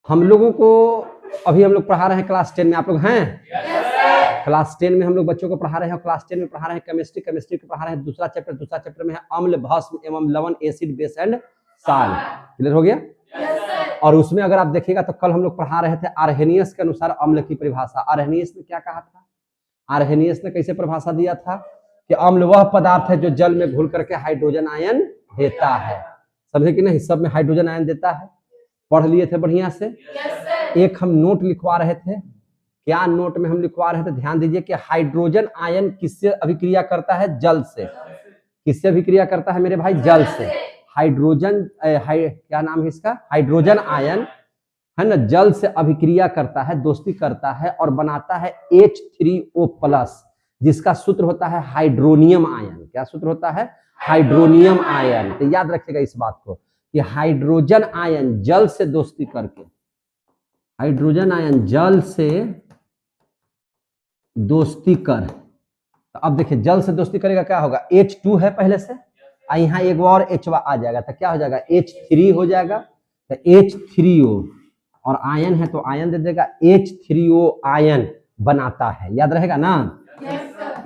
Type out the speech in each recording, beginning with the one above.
हम लोगों को अभी हम लोग पढ़ा रहे हैं क्लास 10 में, आप लोग हैं क्लास 10 में, हम लोग बच्चों को पढ़ा रहे हैं। क्लास 10 में पढ़ा रहे हैं केमिस्ट्री को पढ़ा रहे हैं। दूसरा चैप्टर में है अम्ल, भस्म एवं लवण, एसिड, बेस एंड साल। क्लियर हो गया? और उसमें अगर आप देखिएगा तो कल हम लोग पढ़ा रहे थे आर्हेनियस के अनुसार अम्ल की परिभाषा। आर्हेनियस ने क्या कहा था? आर्हेनियस ने कैसे परिभाषा दिया था कि अम्ल वह पदार्थ है जो जल में घुल करके हाइड्रोजन आयन देता है। समझे कि नहीं? सब में हाइड्रोजन आयन देता है। पढ़ लिए थे बढ़िया से? एक हम नोट लिखवा रहे थे। क्या नोट में हम लिखवा रहे थे? ध्यान दीजिए कि हाइड्रोजन आयन किससे अभिक्रिया करता है? जल से। किससे अभिक्रिया करता है मेरे भाई? जल से। हाइड्रोजन क्या नाम है इसका? हाइड्रोजन आयन है ना, जल से अभिक्रिया करता है, दोस्ती करता है और बनाता है H3O+, जिसका सूत्र होता है हाइड्रोनियम आयन। क्या सूत्र होता है? Hydronium ion. तो याद रखिएगा इस बात को कि हाइड्रोजन आयन जल से दोस्ती करके, हाइड्रोजन आयन जल से दोस्ती कर, तो अब देखिए जल से दोस्ती करेगा क्या होगा? H2 है पहले से, यहाँ एक और H आ जाएगा तो क्या हो जाएगा? H3 हो जाएगा। तो H3O और आयन है तो आयन दे देगा, H3O आयन बनाता है। याद रहेगा ना?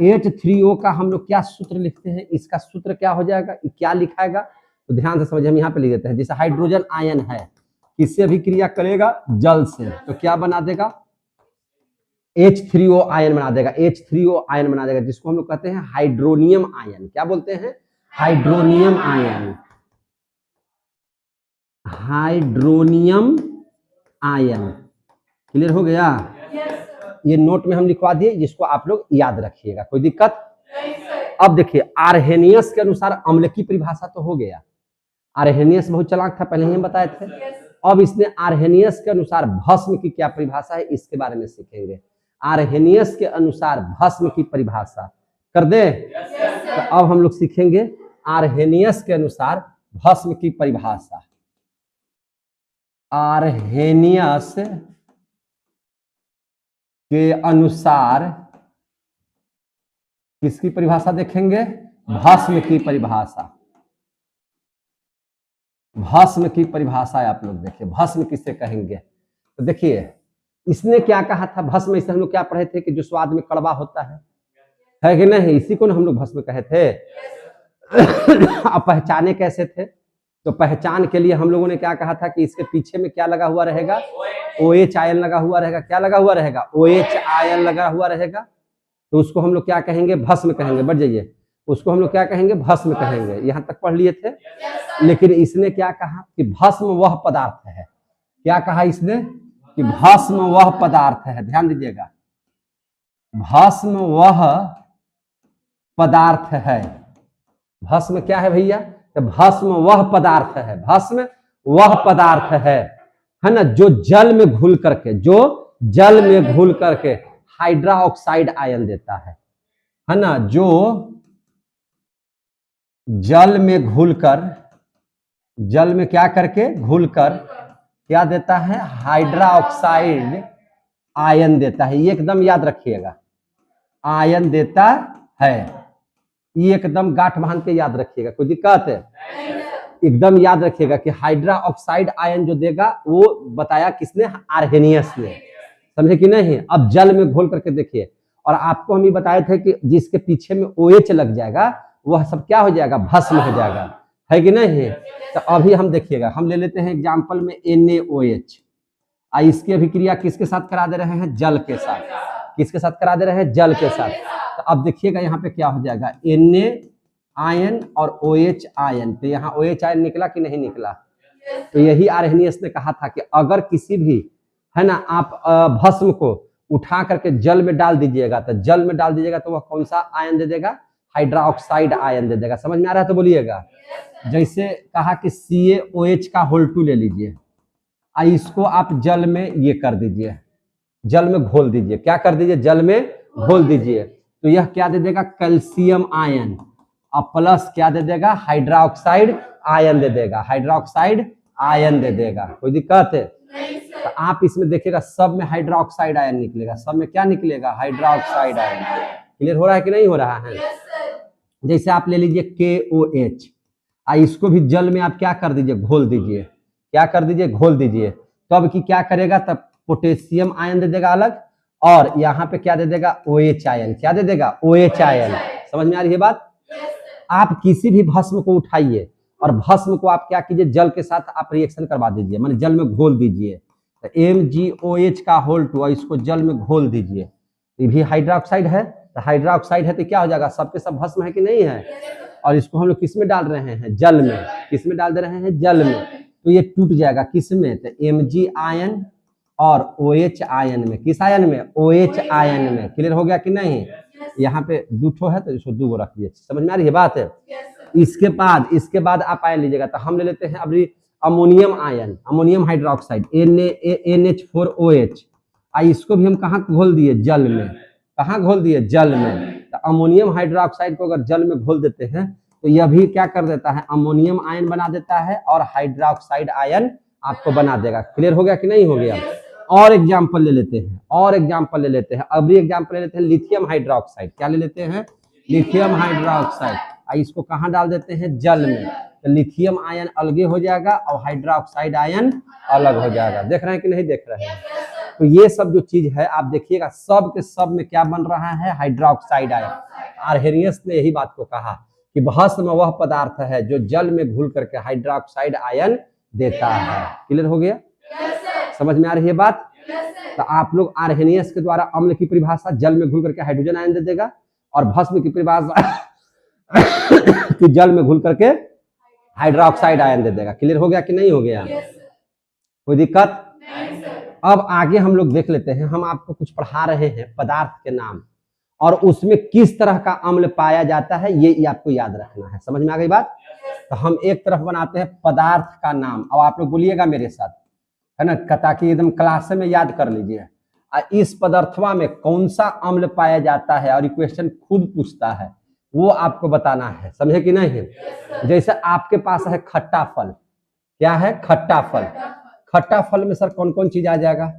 H3O का हम लोग क्या सूत्र लिखते हैं? इसका सूत्र क्या हो जाएगा? क्या लिखाएगा? तो ध्यान से समझिए, हम यहाँ पे लिख देते हैं। जैसे हाइड्रोजन आयन है, किससे भी क्रिया करेगा? जल से, तो क्या बना देगा? H3O आयन बना देगा। H3O आयन बना देगा, जिसको हम लोग कहते हैं हाइड्रोनियम आयन। क्या बोलते हैं? Hydronium ion. Hydronium ion. Clear हो गया? ये नोट में हम लिखवा दिए, जिसको आप लोग याद रखिएगा। कोई दिक्कत? अब देखिए, आर्हेनियस के अनुसार अम्ल की परिभाषा तो हो गया। आर्हेनियस बहुत चालाक था, पहले ही हम बताए थे। अब इसने आर्हेनियस के अनुसार भस्म की क्या परिभाषा है, इसके बारे में सीखेंगे। आर्हेनियस के अनुसार भस्म की परिभाषा कर दे। तो अब हम लोग सीखेंगे आर्हेनियस के अनुसार भस्म की परिभाषा। आर्हेनियस के अनुसार किसकी परिभाषा देखेंगे? भस्म की परिभाषा। भस्म की परिभाषा आप लोग देखिए, भस्म किसे कहेंगे? तो देखिए इसने क्या कहा था भस्म, इसे हम लोग क्या पढ़े थे कि जो स्वाद में कड़वा होता है कि नहीं? इसी को ना हम लोग भस्म कहे थे। अब पहचाने कैसे थे? तो पहचान के लिए हम लोगों ने क्या कहा था कि इसके पीछे में क्या लगा हुआ रहेगा? OH आयन लगा हुआ रहेगा। क्या लगा हुआ रहेगा? OH आयन लगा हुआ रहेगा। तो उसको हम लोग क्या कहेंगे? भस्म कहेंगे। बढ़ जाइए, उसको हम लोग क्या कहेंगे? भस्म कहेंगे। यहाँ तक पढ़ लिए थे। लेकिन इसने क्या कहा कि भस्म वह पदार्थ है। क्या कहा इसने? कि भस्म वह पदार्थ है। ध्यान दीजिएगा, भस्म वह पदार्थ है। भस्म क्या है भैया? तो भस्म वह पदार्थ है। भस्म वह पदार्थ है ना, जो जल में घुल करके, जो जल में घुल करके हाइड्रा ऑक्साइड आयन देता है ना, जो जल में घुलकर, जल में क्या करके? घुलकर क्या देता है? हाइड्रा ऑक्साइड आयन देता है। ये एकदम याद रखिएगा, आयन देता है। ये एकदम गांठ बांध के याद रखिएगा। कोई दिक्कत है? एकदम याद रखिएगा कि हाइड्रा ऑक्साइड आयन जो देगा वो बताया किसने? आर्हेनियस ने। समझे कि नहीं? अब जल में घोल करके देखिए, और आपको हम ये बताए थे कि जिसके पीछे में OH लग जाएगा वह सब क्या हो जाएगा? भस्म हो जाएगा। है कि नहीं? तो अभी हम देखिएगा, हम ले लेते हैं एग्जाम्पल में NaOH। इसकी अभिक्रिया किसके साथ करा दे रहे हैं? जल के साथ। किसके साथ करा दे रहे हैं? जल के साथ। तो अब देखिएगा यहाँ पे क्या हो जाएगा? Na आयन और OH आयन। तो यहाँ OH आयन निकला कि नहीं निकला? तो यही आर्हेनियस ने कहा था कि अगर किसी भी है ना आप भस्म को उठा करके जल में डाल दीजिएगा, तो जल में डाल दीजिएगा तो वह कौन सा आयन दे देगा? हाइड्रा ऑक्साइड आयन दे देगा। समझ में आ रहा है तो बोलिएगा। जैसे कहा कि CaOH का होल 2 ले लीजिए, इसको आप जल में ये कर दीजिए, जल में घोल दीजिए। क्या कर दीजिए? जल में घोल दीजिए। तो यह क्या दे देगा? Calcium ion. और प्लस क्या दे देगा? हाइड्रा ऑक्साइड आयन दे देगा। हाइड्रा ऑक्साइड आयन दे देगा। कोई दिक्कत है? तो आप इसमें देखिएगा सब में हाइड्रा ऑक्साइड आयन निकलेगा। सब में क्या निकलेगा? Hydra oxide ion. क्लियर हो रहा है कि नहीं हो रहा है? जैसे आप ले लीजिए KOH, इसको भी जल में आप क्या कर दीजिए? घोल दीजिए। क्या कर दीजिए? घोल दीजिए। तब कि क्या करेगा, तब पोटेशियम आयन दे देगा अलग, और यहाँ पे क्या दे देगा, OH आयन। क्या दे देगा, OH आयन। समझ में आ रही है बात? आप किसी भी भस्म को उठाइए और भस्म को आप क्या कीजिए, जल के साथ आप रिएक्शन करवा दीजिए, माने जल में घोल दीजिए। तो MgOH का होल 2 और इसको जल में घोल दीजिए, ये भी हाइड्रोक्साइड है। तो हाइड्रोक्साइड है तो क्या हो जाएगा, सबके सब भस्म है कि नहीं है। और इसको हम लोग किस में डाल रहे हैं, जल में। किस में डाल दे रहे हैं, जल में। तो ये टूट जाएगा किस में, तो Mg आयन और OH आयन में। किस आयन में, OH आयन में। क्लियर हो गया कि नहीं? यहाँ पे 2 ठो है तो इसको 2 गो रख दिए। समझ में आ रही है बात है? इसके बाद आप आयन लीजिएगा, तो हम ले लेते हैं अभी ammonium ion, ammonium hydroxide NaNH4OH। इसको भी हम कहाँ घोल दिए, जल में। कहाँ घोल दिए, जल में। तो अमोनियम हाइड्रोक्साइड को अगर जल में घोल देते हैं तो यह भी क्या कर देता है, अमोनियम आयन बना देता है और हाइड्रोक्साइड आयन आपको बना देगा। क्लियर हो गया कि नहीं हो गया? और एग्जाम्पल ले लेते हैं, अभी एग्जाम्पल ले लेते हैं लिथियम हाइड्रोक्साइड। क्या ले लेते हैं, लिथियम हाइड्रोक्साइड। इसको कहाँ डाल देते हैं, जल में। तो लिथियम आयन अलग हो जाएगा और हाइड्रोक्साइड आयन अलग हो जाएगा। देख रहे हैं कि नहीं देख रहे हैं? तो ये सब जो चीज है आप देखिएगा, सब के सब में क्या बन रहा है, हाइड्रोक्साइड आयन। आर्हेनियस ने यही बात को कहा कि भस्म वह पदार्थ है जो जल में घुल करके हाइड्रोक्साइड आयन देता है। क्लियर हो गया? समझ में आ रही है बात? तो आप लोग आर्हेनियस के द्वारा अम्ल की परिभाषा जल में घुल करके हाइड्रोजन आयन दे देगा, और भस्म की परिभाषा कि जल में घुल करके हाइड्रोक्साइड आयन दे देगा। क्लियर हो गया कि नहीं हो गया? कोई दिक्कत? अब आगे हम लोग देख लेते हैं, हम आपको कुछ पढ़ा रहे हैं पदार्थ के नाम, और उसमें किस तरह का अम्ल पाया जाता है ये आपको याद रखना है। समझ में आ गई बात? तो हम एक तरफ बनाते हैं पदार्थ का नाम, अब आप लोग बोलिएगा मेरे साथ, है ना, ताकि एकदम क्लास में याद कर लीजिए। इस पदार्थवा में कौन सा अम्ल पाया जाता है, और क्वेश्चन खुद पूछता है, वो आपको बताना है। समझे कि नहीं? जैसे आपके पास है खट्टा फल। क्या है, खट्टा फल। खट्टा फल में सर कौन कौन चीज आ जाएगा?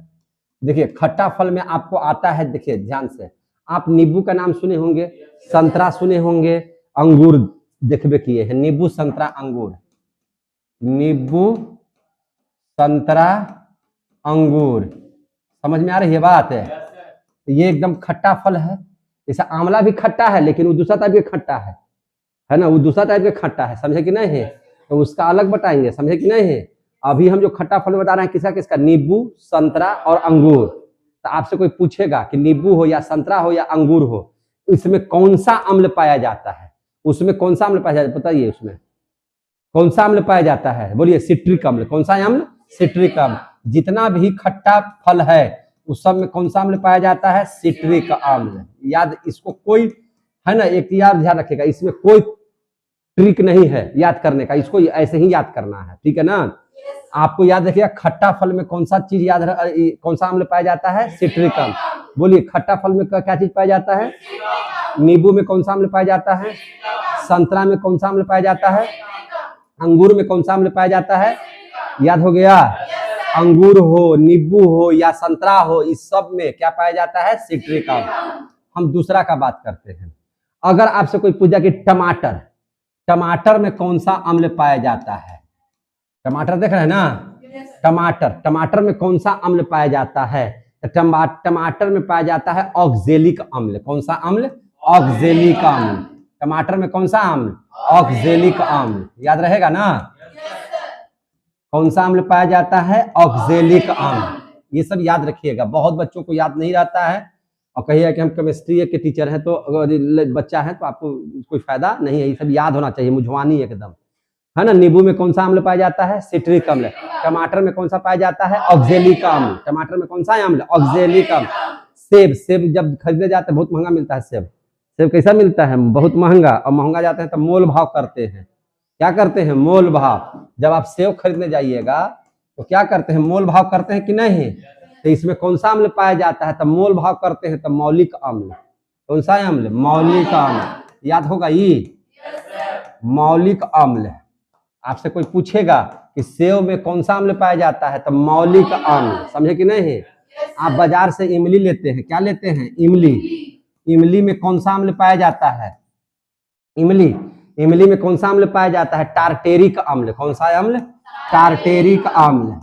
देखिए खट्टा फल में आपको आता है, देखिए ध्यान से, आप नींबू का नाम सुने होंगे, संतरा सुने होंगे, अंगूर देखबे किए हैं, नींबू संतरा अंगूर, नींबू संतरा अंगूर। समझ में आ रही है बात है? ये एकदम खट्टा फल है। जैसे आंवला भी खट्टा है, लेकिन वो दूसरा टाइप का खट्टा है ना, वो दूसरा टाइप का खट्टा है। समझे कि नहीं है? तो उसका अलग बताएंगे। समझे कि नहीं है? अभी हम जो खट्टा फल बता रहे हैं किसका किसका, नींबू, संतरा और अंगूर। तो आपसे कोई पूछेगा कि नींबू हो या संतरा हो या अंगूर हो, इसमें कौन सा अम्ल पाया जाता है, उसमें कौन सा अम्ल पाया जाता है, बताइए उसमें कौन सा अम्ल पाया जाता है? बोलिए सिट्रिक अम्ल। कौन सा अम्ल? सिट्रिक अम्ल। जितना भी खट्टा फल है उस सब में कौन सा अम्ल पाया जाता है? सिट्रिक अम्ल। याद, इसको कोई, है ना, एक याद ध्यान रखेगा, इसमें कोई ट्रिक नहीं है याद करने का, इसको ऐसे ही याद करना है। ठीक है ना? आपको याद रखिएगा, खट्टा फल में कौन सा चीज याद, कौन सा अम्ल पाया जाता है? सिट्रिक अम्ल। बोलिए खट्टा फल में क्या चीज पाया जाता है? नींबू में कौन सा अम्ल पाया जाता है? संतरा में कौन सा अम्ल पाया जाता है? अंगूर में कौन सा अम्ल पाया जाता है? याद हो गया? अंगूर हो, नींबू हो या संतरा हो, इस सब में क्या पाया जाता है? सिट्रिक अम्ल। हम दूसरा का बात करते हैं। अगर आपसे कोई पूछा कि टमाटर, टमाटर में कौन सा अम्ल पाया जाता है? टमाटर देख रहे हैं ना, टमाटर में कौन सा अम्ल पाया जाता है? टमाटर में पाया जाता है ऑक्जेलिक अम्ल। कौन सा अम्ल? ऑक्जेलिक अम्ल। टमाटर में कौन सा अम्ल? ऑक्जेलिक अम्ल। याद रहेगा ना? कौन सा अम्ल पाया जाता है? ऑक्जेलिक अम्ल। ये सब याद रखिएगा, बहुत बच्चों को याद नहीं रहता है, और कहिए कि हम केमिस्ट्री के टीचर हैं तो अगर बच्चा है तो आपको कोई फायदा नहीं है। ये सब याद होना चाहिए, मुझवानी एकदम, है ना। नींबू में कौन सा अम्ल पाया जाता है? सिट्रिक अम्ल। टमाटर में कौन सा पाया जाता है? ऑक्जेलिक अम्ल। टमाटर में कौन सा अम्ल? ऑक्जेलिक अम्ल। सेब जब खरीदने जाते हैं बहुत महंगा मिलता है सेब कैसा मिलता है? बहुत महंगा। और महंगा जाते हैं तो मोल भाव करते हैं। क्या करते हैं? मोल भाव। जब आप सेब खरीदने जाइएगा तो क्या करते हैं? मोल भाव करते हैं कि नहीं? तो इसमें कौन सा अम्ल पाया जाता है? तो मोल भाव करते हैं तो मौलिक अम्ल। कौन सा अम्ल? मौलिक अम्ल। याद होगा ये, मौलिक अम्ल। आपसे कोई पूछेगा कि सेब में कौन सा अम्ल पाया जाता है? तो मौलिक अम्ल। समझे कि नहीं? आप बाजार से इमली लेते हैं, क्या लेते हैं? इमली। इमली में कौन सा अम्ल पाया जाता है? इमली में कौन सा अम्ल पाया जाता है? टार्टेरिक अम्ल। कौन सा अम्ल? टार्टेरिक अम्ल।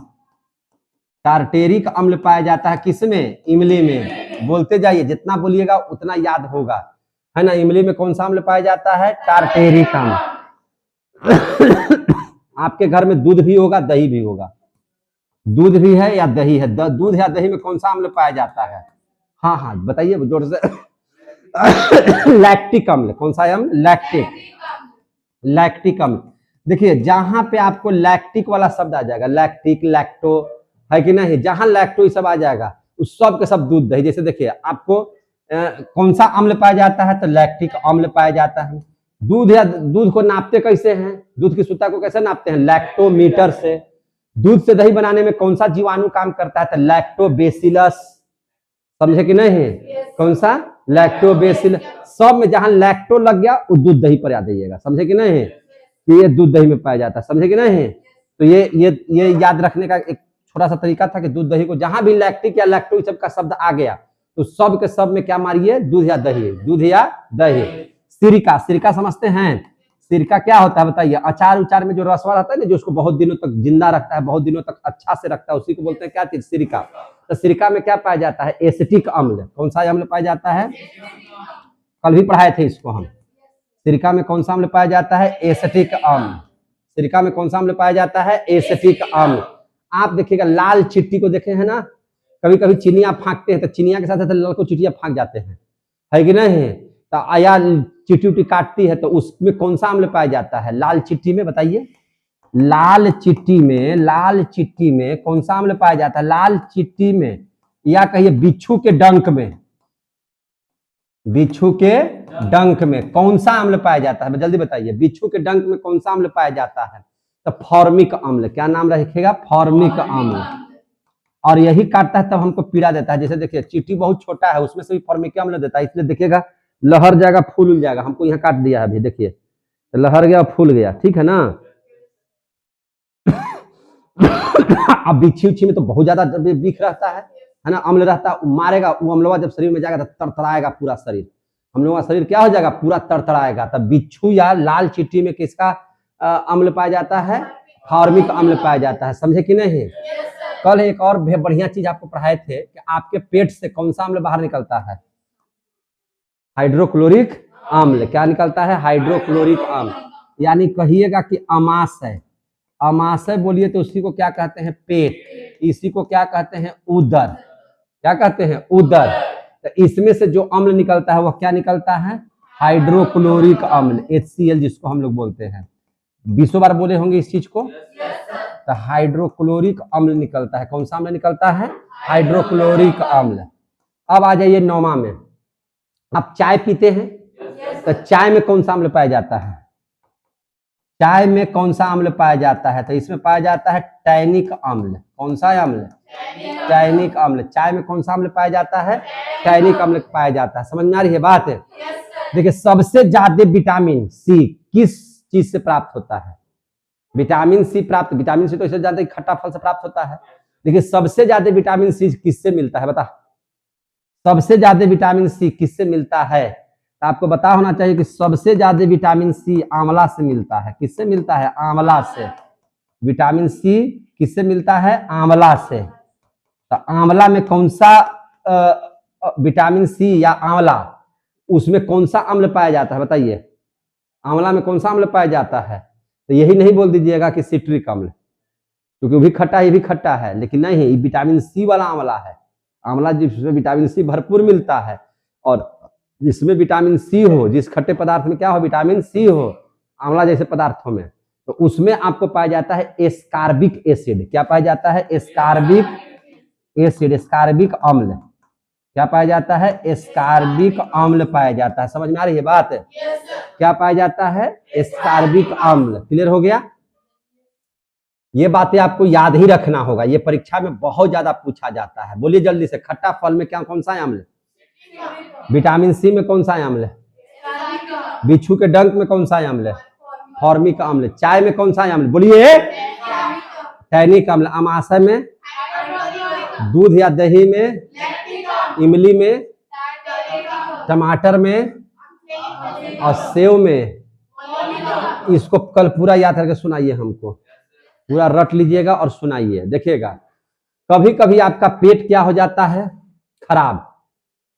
टार्टेरिक अम्ल पाया जाता है किसमें? इमली में। बोलते जाइए, जितना बोलिएगा उतना याद होगा, है ना। इमली में कौन सा अम्ल पाया जाता है? टार्टेरिक अम्ल। आपके घर में दूध भी होगा, दही भी होगा। दूध भी है या दही है? दूध या दही में कौन सा अम्ल पाया जाता है? हाँ हाँ बताइए जोर से। लैक्टिक अम्ल। कौन सा अम्ल? लैक्टिक अम्ल। देखिए जहां पे आपको लैक्टिक वाला शब्द आ जाएगा, लैक्टिक, लैक्टो, है कि नहीं, जहां लैक्टो सब आ जाएगा उस सब के सब दूध दही। जैसे देखिए आपको कौन सा अम्ल पाया जाता है? तो लैक्टिक अम्ल पाया जाता है। दूध या दूध को नापते कैसे हैं? दूध की शुद्धता को कैसे नापते हैं? लैक्टोमीटर से। दूध से दही बनाने में कौन सा जीवाणु काम करता है? तो लैक्टोबेसिलस। समझे कि नहीं? कौन सा? लैक्टोबेसिलस। सब में जहां लैक्टो लग गया वो दूध दही पर आ जाइएगा। समझे कि नहीं? कि ये दूध दही में पाया जाता है। समझे कि नहीं? तो ये याद रखने का एक छोटा सा तरीका था कि दूध दही को जहां भी लैक्टिक या लैक्टो सब का शब्द आ गया तो सब के सब में क्या मारिए? दूध या दही, दूध या दही। सिरका, सिरका समझते हैं? सिरका क्या होता है बताइए? अचार उचार में जो रसवा रहता है ना, जो उसको बहुत दिनों तक जिंदा रखता है, बहुत दिनों तक अच्छा से रखता है, उसी को बोलते हैं क्या चीज? सिरका। तो सिरका में क्या पाया जाता है? एसिटिक अम्ल। कौन सा अम्ल पाया जाता है? कल भी पढ़ाए थे इसको हम। सिरका में कौन सा अम्ल पाया जाता है? एसिटिक अम्ल। सिरका में कौन सा अम्ल पाया जाता है? एसिटिक अम्ल। आप देखिएगा लाल चिट्टी को देखे हैं ना, कभी कभी चिनिया फाँकते हैं तो चिनिया के साथ लाल को चिटिया फाँक जाते हैं, है कि नहीं? तो आया चिट्टी उट्टी काटती है तो उसमें कौन सा अम्ल पाया जाता है? लाल चिट्टी में बताइए, लाल चिट्टी में कौन सा अम्ल पाया जाता है? लाल चिट्टी में, या कहिए बिच्छू के डंक में, बिच्छू के डंक में कौन सा अम्ल पाया जाता है? जल्दी बताइए, बिच्छू के डंक में कौन सा अम्ल पाया जाता है? तो फॉर्मिक अम्ल। क्या नाम रखेगा? फॉर्मिक अम्ल। और यही काटता है तब हमको पीड़ा देता है। जैसे देखिए चींटी बहुत छोटा है, उसमें से भी फॉर्मिक अम्ल देता है, इसलिए देखिएगा लहर जाएगा, फूल जाएगा। हमको यहाँ काट दिया है अभी, देखिए तो लहर गया, फूल गया, ठीक है ना। अब बिच्छी उच्छी में तो बहुत ज्यादा बिख रहता है ना, अम्ल रहता है, मारेगा वो अम्लवा, जब शरीर में जाएगा तो तड़तड़ाएगा पूरा शरीर। हम लोगों का शरीर क्या हो जाएगा? पूरा तड़तड़ाएगा। तब बिच्छू या लाल चिट्टी में किसका अम्ल पाया जाता है? फॉर्मिक अम्ल पाया जाता है। समझे कि नहीं? कल एक और बढ़िया चीज आपको पढ़ाए थे कि आपके पेट से कौन सा अम्ल बाहर निकलता है? हाइड्रोक्लोरिक अम्ल। क्या निकलता है? हाइड्रोक्लोरिक अम्ल। यानी कहिएगा कि अमाशय, अमाशय बोलिए तो उसी को क्या कहते हैं? पेट। इसी को क्या कहते हैं? उदर। क्या कहते हैं? उदर। तो इसमें से जो अम्ल निकलता है वह क्या निकलता है? हाइड्रोक्लोरिक अम्ल, HCl जिसको हम लोग बोलते हैं। 20 बार बोले होंगे इस चीज को। तो हाइड्रोक्लोरिक अम्ल निकलता है। कौन सा अम्ल निकलता है? हाइड्रोक्लोरिक अम्ल। अब आ जाइए 9वां में। आप चाय पीते हैं तो चाय में कौन सा अम्ल पाया जाता है? चाय में कौन सा अम्ल पाया जाता है? तो इसमें पाया जाता है टैनिक अम्ल। कौन सा अम्ल? टैनिक अम्ल। चाय में कौन सा अम्ल पाया जाता है? टैनिक अम्ल पाया जाता है। समझ में आ रही है बात? देखिए सबसे ज्यादा विटामिन सी किस चीज से प्राप्त होता है? विटामिन सी प्राप्त, विटामिन सी तो इससे ज्यादा खट्टा फल से प्राप्त होता है। देखिए सबसे ज्यादा विटामिन सी किससे मिलता है? बता, सबसे ज्यादा विटामिन सी किससे मिलता है? तो आपको पता होना चाहिए कि सबसे ज्यादा विटामिन सी आंवला से मिलता है। किससे मिलता है? आंवला से। विटामिन सी किससे मिलता है? आंवला से। तो आंवला में कौन सा विटामिन सी या आंवला, उसमें कौन सा अम्ल पाया जाता है? बताइए, आंवला में कौन सा अम्ल पाया जाता है? तो यही नहीं बोल दीजिएगा कि सिट्रिक अम्ल, क्योंकि वो भी खट्टा, ये भी खट्टा है, लेकिन नहीं, ये विटामिन सी वाला आंवला है। आंवला जिसमें विटामिन सी भरपूर मिलता है, और जिसमें विटामिन सी हो, जिस खट्टे पदार्थ में क्या हो? विटामिन सी हो, आंवला जैसे पदार्थों में, तो उसमें आपको पाया जाता है एस्कार्बिक एसिड। क्या पाया जाता है? एस्कार्बिक एसिड, एस्कार्बिक अम्ल। क्या पाया जाता है? एस्कार्बिक अम्ल पाया जाता है। समझ में आ रही है बात? क्या पाया जाता है? एस्कार्बिक अम्ल। क्लियर हो गया? ये बातें आपको याद ही रखना होगा, ये परीक्षा में बहुत ज्यादा पूछा जाता है। बोलिए जल्दी से, खट्टा फल में क्या कौन सा अम्ल? विटामिन सी में कौन सा अम्ल? बिच्छू के डंक में कौन सा अम्ल है? फॉर्मिक अम्ल। चाय में कौन सा अम्ल? बोलिए, टैनिक अम्ल। अमाशय में, दूध या दही में, इमली में, टमाटर में और सेव में। इसको कल पूरा याद करके सुनाइए, हमको पूरा रट लीजिएगा और सुनाइए। देखिएगा कभी कभी आपका पेट क्या हो जाता है, खराब।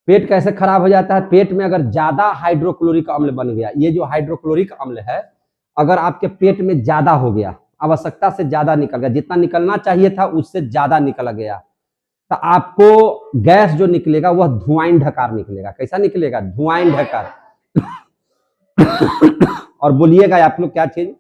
पेट कैसे खराब हो जाता है, पेट में अगर ज्यादा हाइड्रोक्लोरिक अम्ल बन गया, ये जो हाइड्रोक्लोरिक अम्ल है अगर आपके पेट में ज्यादा हो गया, आवश्यकता से ज्यादा निकल गया, जितना निकलना चाहिए था उससे ज्यादा निकल गया, तो आपको गैस जो निकलेगा वह धुआं ढकार निकलेगा। कैसा निकलेगा, धुआं ढकार। और बोलिएगा आप लोग क्या चीज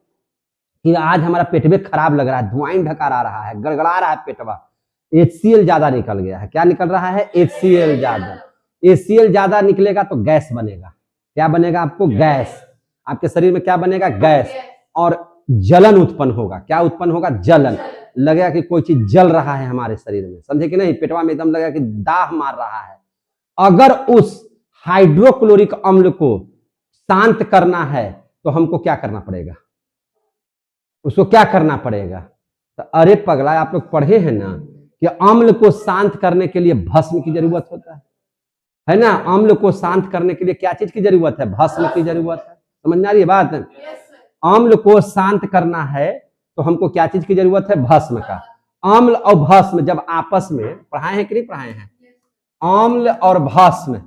कि आज हमारा पेट में खराब लग रहा है, धुआं ढकार आ रहा है, गड़गड़ा रहा है पेटवा, HCl ज्यादा निकल गया है। क्या निकल रहा है, HCl ज्यादा। HCl ज्यादा निकलेगा तो गैस बनेगा। क्या बनेगा आपको, गैस। आपके शरीर में क्या बनेगा, गैस। और जलन उत्पन्न होगा। क्या उत्पन्न होगा, जलन। लगेगा कि कोई चीज जल रहा है हमारे शरीर में, समझे कि नहीं, पेटवा में एकदम लगेगा कि दाह मार रहा है। अगर उस हाइड्रोक्लोरिक अम्ल को शांत करना है तो हमको क्या करना पड़ेगा, उसको क्या करना पड़ेगा, तो अरे पगला, आप लोग पढ़े हैं ना कि अम्ल को शांत करने के लिए भस्म की जरूरत होता है ना। अम्ल को शांत करने के लिए क्या चीज की जरूरत है, भस्म की जरूरत है। समझ में आ रही है बात, अम्ल को शांत करना है तो हमको क्या चीज की जरूरत है, भस्म का। अम्ल और भस्म जब आपस में, पढ़ाए हैं कि नहीं पढ़ाए हैं, अम्ल और भस्म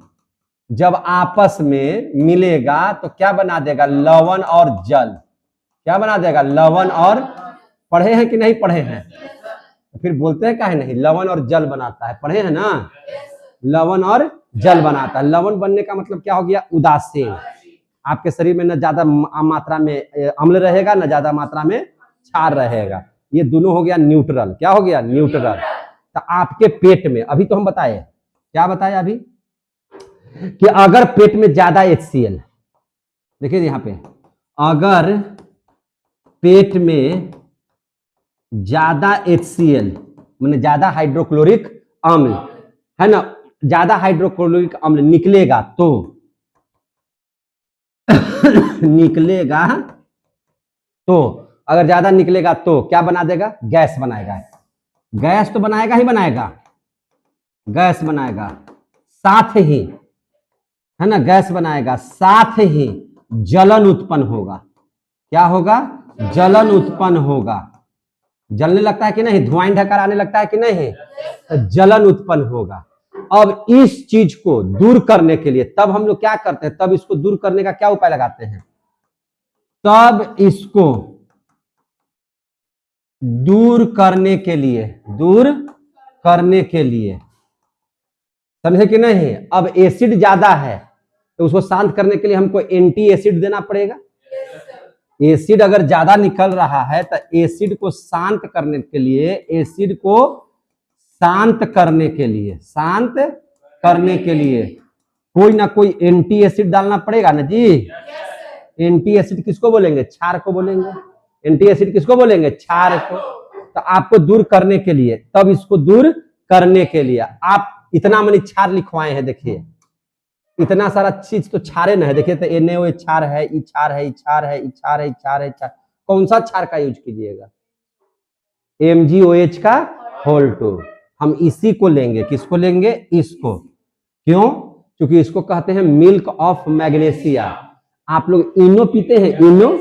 जब आपस में मिलेगा तो क्या बना देगा, लवण और जल। क्या बना देगा, लवण और, पढ़े हैं कि नहीं पढ़े हैं, फिर बोलते हैं काहे नहीं, लवण और जल बनाता है, पढ़े हैं ना, लवण और जल बनाता है। लवण बनने का मतलब क्या हो गया, उदासीन। आपके शरीर में न ज्यादा मात्रा में अम्ल रहेगा, न ज्यादा मात्रा में क्षार रहेगा, ये दोनों हो गया न्यूट्रल। क्या हो गया, न्यूट्रल। तो आपके पेट में, अभी तो हम बताए, क्या बताए अभी, कि अगर पेट में ज्यादा HCl, देखिए यहां पे, अगर पेट में ज्यादा HCl माने ज्यादा हाइड्रोक्लोरिक अम्ल है ना, ज्यादा हाइड्रोक्लोरिक अम्ल निकलेगा तो निकलेगा तो, अगर ज्यादा निकलेगा तो क्या बना देगा, गैस बनाएगा। गैस तो बनाएगा ही बनाएगा, गैस बनाएगा, साथ ही है ना, गैस बनाएगा, साथ ही जलन उत्पन्न होगा। क्या होगा, जलन उत्पन्न होगा। जलने लगता है कि नहीं, धुआं ढकार आने लगता है कि नहीं, तो जलन उत्पन्न होगा। अब इस चीज को दूर करने के लिए तब हम लोग क्या करते हैं, तब इसको दूर करने का क्या उपाय लगाते हैं, तब इसको दूर करने के लिए, समझे कि नहीं। अब एसिड ज्यादा है तो उसको शांत करने के लिए हमको एंटी एसिड देना पड़ेगा। एसिड अगर ज्यादा निकल रहा है तो एसिड को शांत करने के लिए, कोई ना कोई एंटी एसिड डालना पड़ेगा ना जी। एंटी एसिड किसको बोलेंगे, क्षार को बोलेंगे। एंटी एसिड किसको बोलेंगे, क्षार को। तो आपको दूर करने के लिए, तब इसको दूर करने के लिए आप इतना मनी क्षार लिखवाए हैं, देखिए इतना सारा चीज तो क्षारे न है। देखिए तो NaOH क्षार है, ई क्षार है, ई क्षार है, ई क्षार है, ई क्षार है, क्षार। कौन सा क्षार का यूज कीजिएगा, MgOH का होल 2। हम इसी को लेंगे, किसको लेंगे, इसको। क्यों, क्योंकि इसको कहते हैं मिल्क ऑफ मैग्नेशिया। आप लोग इनो पीते हैं, इनो,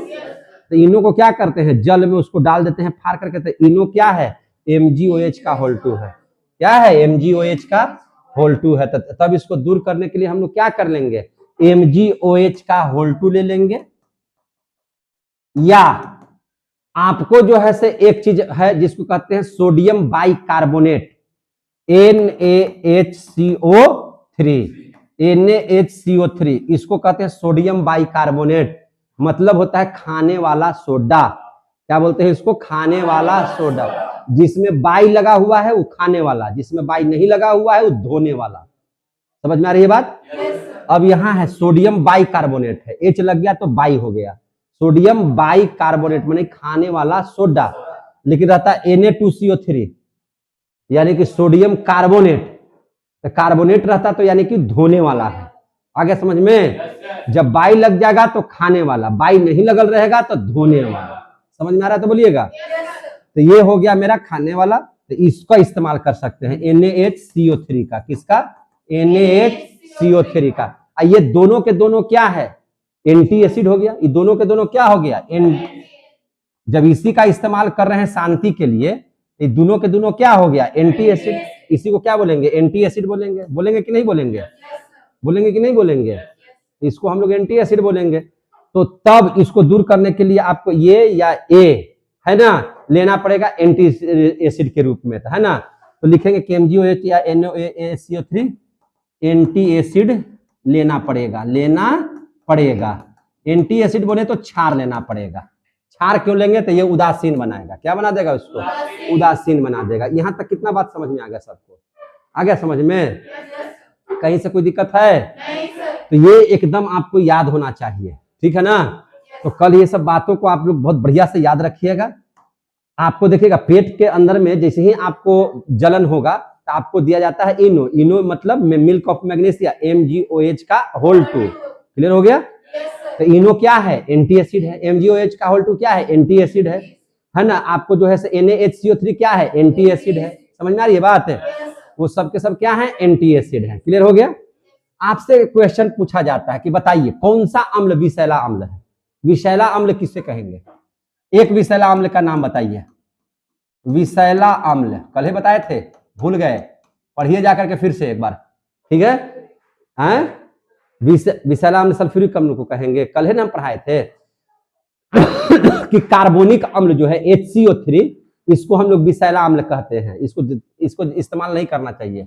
तो इनो को क्या करते हैं, जल में उसको डाल देते हैं फाड़ करके, तो इनो क्या है, MgOH का होल 2 है। क्या है, MgOH का होल 2 है। तब इसको दूर करने के लिए हम लोग क्या कर लेंगे, MgOH का होल 2 ले लेंगे। या आपको जो है से एक चीज है जिसको कहते हैं सोडियम बाइकार्बोनेट, NaHCO3, इसको कहते हैं सोडियम बाइकार्बोनेट, मतलब होता है खाने वाला सोडा। क्या बोलते हैं इसको, खाने वाला सोडा। जिसमें बाई लगा हुआ है वो खाने वाला, जिसमें बाई नहीं लगा हुआ है वो धोने वाला। समझ में आ रही है बात। अब यहाँ है सोडियम बाइकार्बोनेट है, H लग गया तो बाई हो गया, सोडियम बाइकार्बोनेट माने खाने वाला सोडा। लेकिन रहता है Na2CO3 यानी कि सोडियम कार्बोनेट, तो कार्बोनेट रहता तो यानी कि धोने वाला है। आगे समझ में, जब बाई लग जाएगा तो खाने वाला, बाई नहीं लगल रहेगा तो धोने वाला। समझ में आ रहा है तो बोलिएगा। तो ये हो गया मेरा खाने वाला, तो इसका इस्तेमाल कर सकते हैं NaHCO3 का। किसका, NaHCO3 का। ये दोनों के दोनों क्या है, एंटी एसिड हो गया। ये दोनों के दोनों क्या हो गया, जब इसी का इस्तेमाल कर रहे हैं शांति के लिए, ये दोनों के दोनों क्या हो गया, एंटी एसिड। इसी को क्या बोलेंगे, एंटी एसिड बोलेंगे। बोलेंगे कि नहीं बोलेंगे, बोलेंगे कि नहीं बोलेंगे, इसको हम लोग एंटी एसिड बोलेंगे। तो तब इसको दूर करने के लिए आपको ये या ए है ना लेना पड़ेगा एंटी एसिड के रूप में, है ना। तो लिखेंगे KMgOH या NaCO3 एंटी एसिड लेना पड़ेगा, लेना पड़ेगा। एंटी एसिड बोले तो क्षार लेना पड़ेगा। क्षार क्यों लेंगे, तो ये उदासीन बनाएगा। क्या बना देगा उसको, उदासीन बना देगा। यहां तक कितना बात समझ में आ गया सबको, आ गया समझ में, कहीं से कोई दिक्कत है? तो ये एकदम आपको याद होना चाहिए, ठीक है ना। तो कल ये सब बातों को आप लोग बहुत बढ़िया से याद रखिएगा। आपको देखिएगा पेट के अंदर में जैसे ही आपको जलन होगा तो आपको दिया जाता है इनो। इनो मतलब मिल्क ऑफ मैग्नीशिया, MgOH का होल 2। क्लियर हो गया। तो इनो क्या है, एंटी एसिड है। MgOH का होल 2 क्या है, एंटी एसिड है ना। आपको जो है NaHCO3 क्या है, एंटी एसिड है। समझ में आ रही है बात है, वो सब के सब क्या है, एंटी एसिड है। क्लियर हो गया। आपसे क्वेश्चन पूछा जाता है कि बताइए कौन सा अम्ल विषैला अम्ल है। विषैला अम्ल किससे कहेंगे, एक विषैला अम्ल का नाम बताइए। विषैला अम्ल कल ही बताए थे, भूल गए, पढ़िए जाकर के फिर से एक बार, ठीक है। विषैला अम्ल सल्फ्यूरिक अम्ल को कहेंगे, कल ही ना हम पढ़ाए थे कि कार्बोनिक अम्ल जो है HCO3, इसको हम लोग विषैला अम्ल कहते हैं। इसको इस्तेमाल नहीं करना चाहिए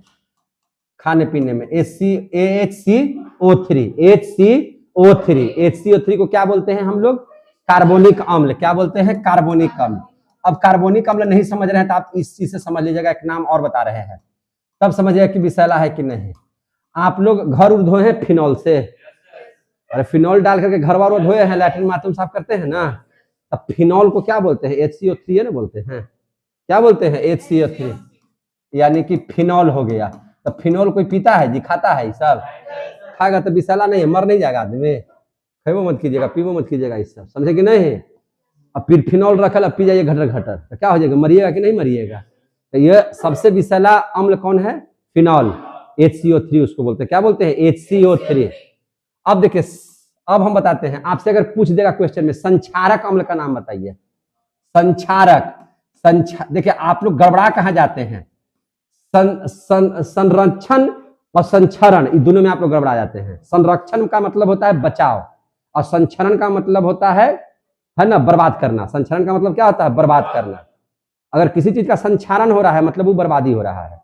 खाने पीने में। HCO3 को क्या बोलते हैं हम लोग, कार्बोनिक अम्ल। क्या बोलते हैं, कार्बोनिक अम्ल। अब कार्बोनिक अम्ल नहीं समझ रहे हैं तो आप इस चीज से समझ लीजिएगा, एक नाम और बता रहे हैं तब समझिएगा कि विषैला है कि नहीं। आप लोग घर धोए हैं फिनॉल से, अरे फिनॉल डाल करके घर वार धोए हैं, लैट्रिन बाथरूम साफ करते हैं ना, तब फिनॉल को क्या बोलते हैं, HCO3 है ना बोलते हैं। क्या बोलते हैं, HCO3, यानी कि फिनॉल हो गया। तो फिनॉल कोई पीता है जी, खाता है, सब खाएगा तो विषैला नहीं है, मर नहीं जाएगा आदमी। खेबो मत कीजिएगा, पीबो मत कीजिएगा, इस सब समझे कि नहीं। अब फिर फिनॉल रखल, अब पी जाइए घटर घटर, तो क्या हो जाएगा, मरिएगा कि नहीं मरिएगा। तो ये सबसे विषैला अम्ल कौन है, फिनॉल, HCO3 उसको बोलते हैं। क्या बोलते हैं, HCO3। अब देखिए, अब हम बताते हैं आपसे, अगर पूछ देगा क्वेश्चन में संक्षारक अम्ल का नाम बताइए। संक्षारक, देखिए आप लोग गड़बड़ा कहाँ जाते हैं, संरक्षण और संचरण, इन दोनों में आप लोग गड़बड़ा जाते हैं। संरक्षण का मतलब होता है बचाव और संचरण का मतलब होता है ना बर्बाद करना। संचरण का मतलब क्या होता है, बर्बाद करना। अगर किसी चीज का संचारण हो रहा है मतलब वो बर्बादी हो रहा है,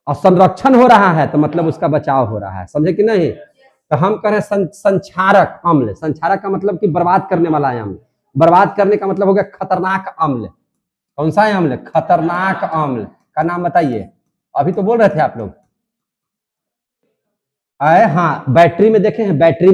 और संरक्षण हो रहा है तो मतलब उसका बचाव हो रहा है। समझे कि नहीं। तो हम कह रहे हैं संक्षारक अम्ल। संक्षारक का मतलब कि बर्बाद करने वाला अम्ल। बर्बाद करने का मतलब हो गया खतरनाक अम्ल। कौन सा है अम्ल, खतरनाक अम्ल का नाम बताइए। अभी तो बोल रहे थे आप लोग, हाँ बैटरी में देखे हैं, बैटरी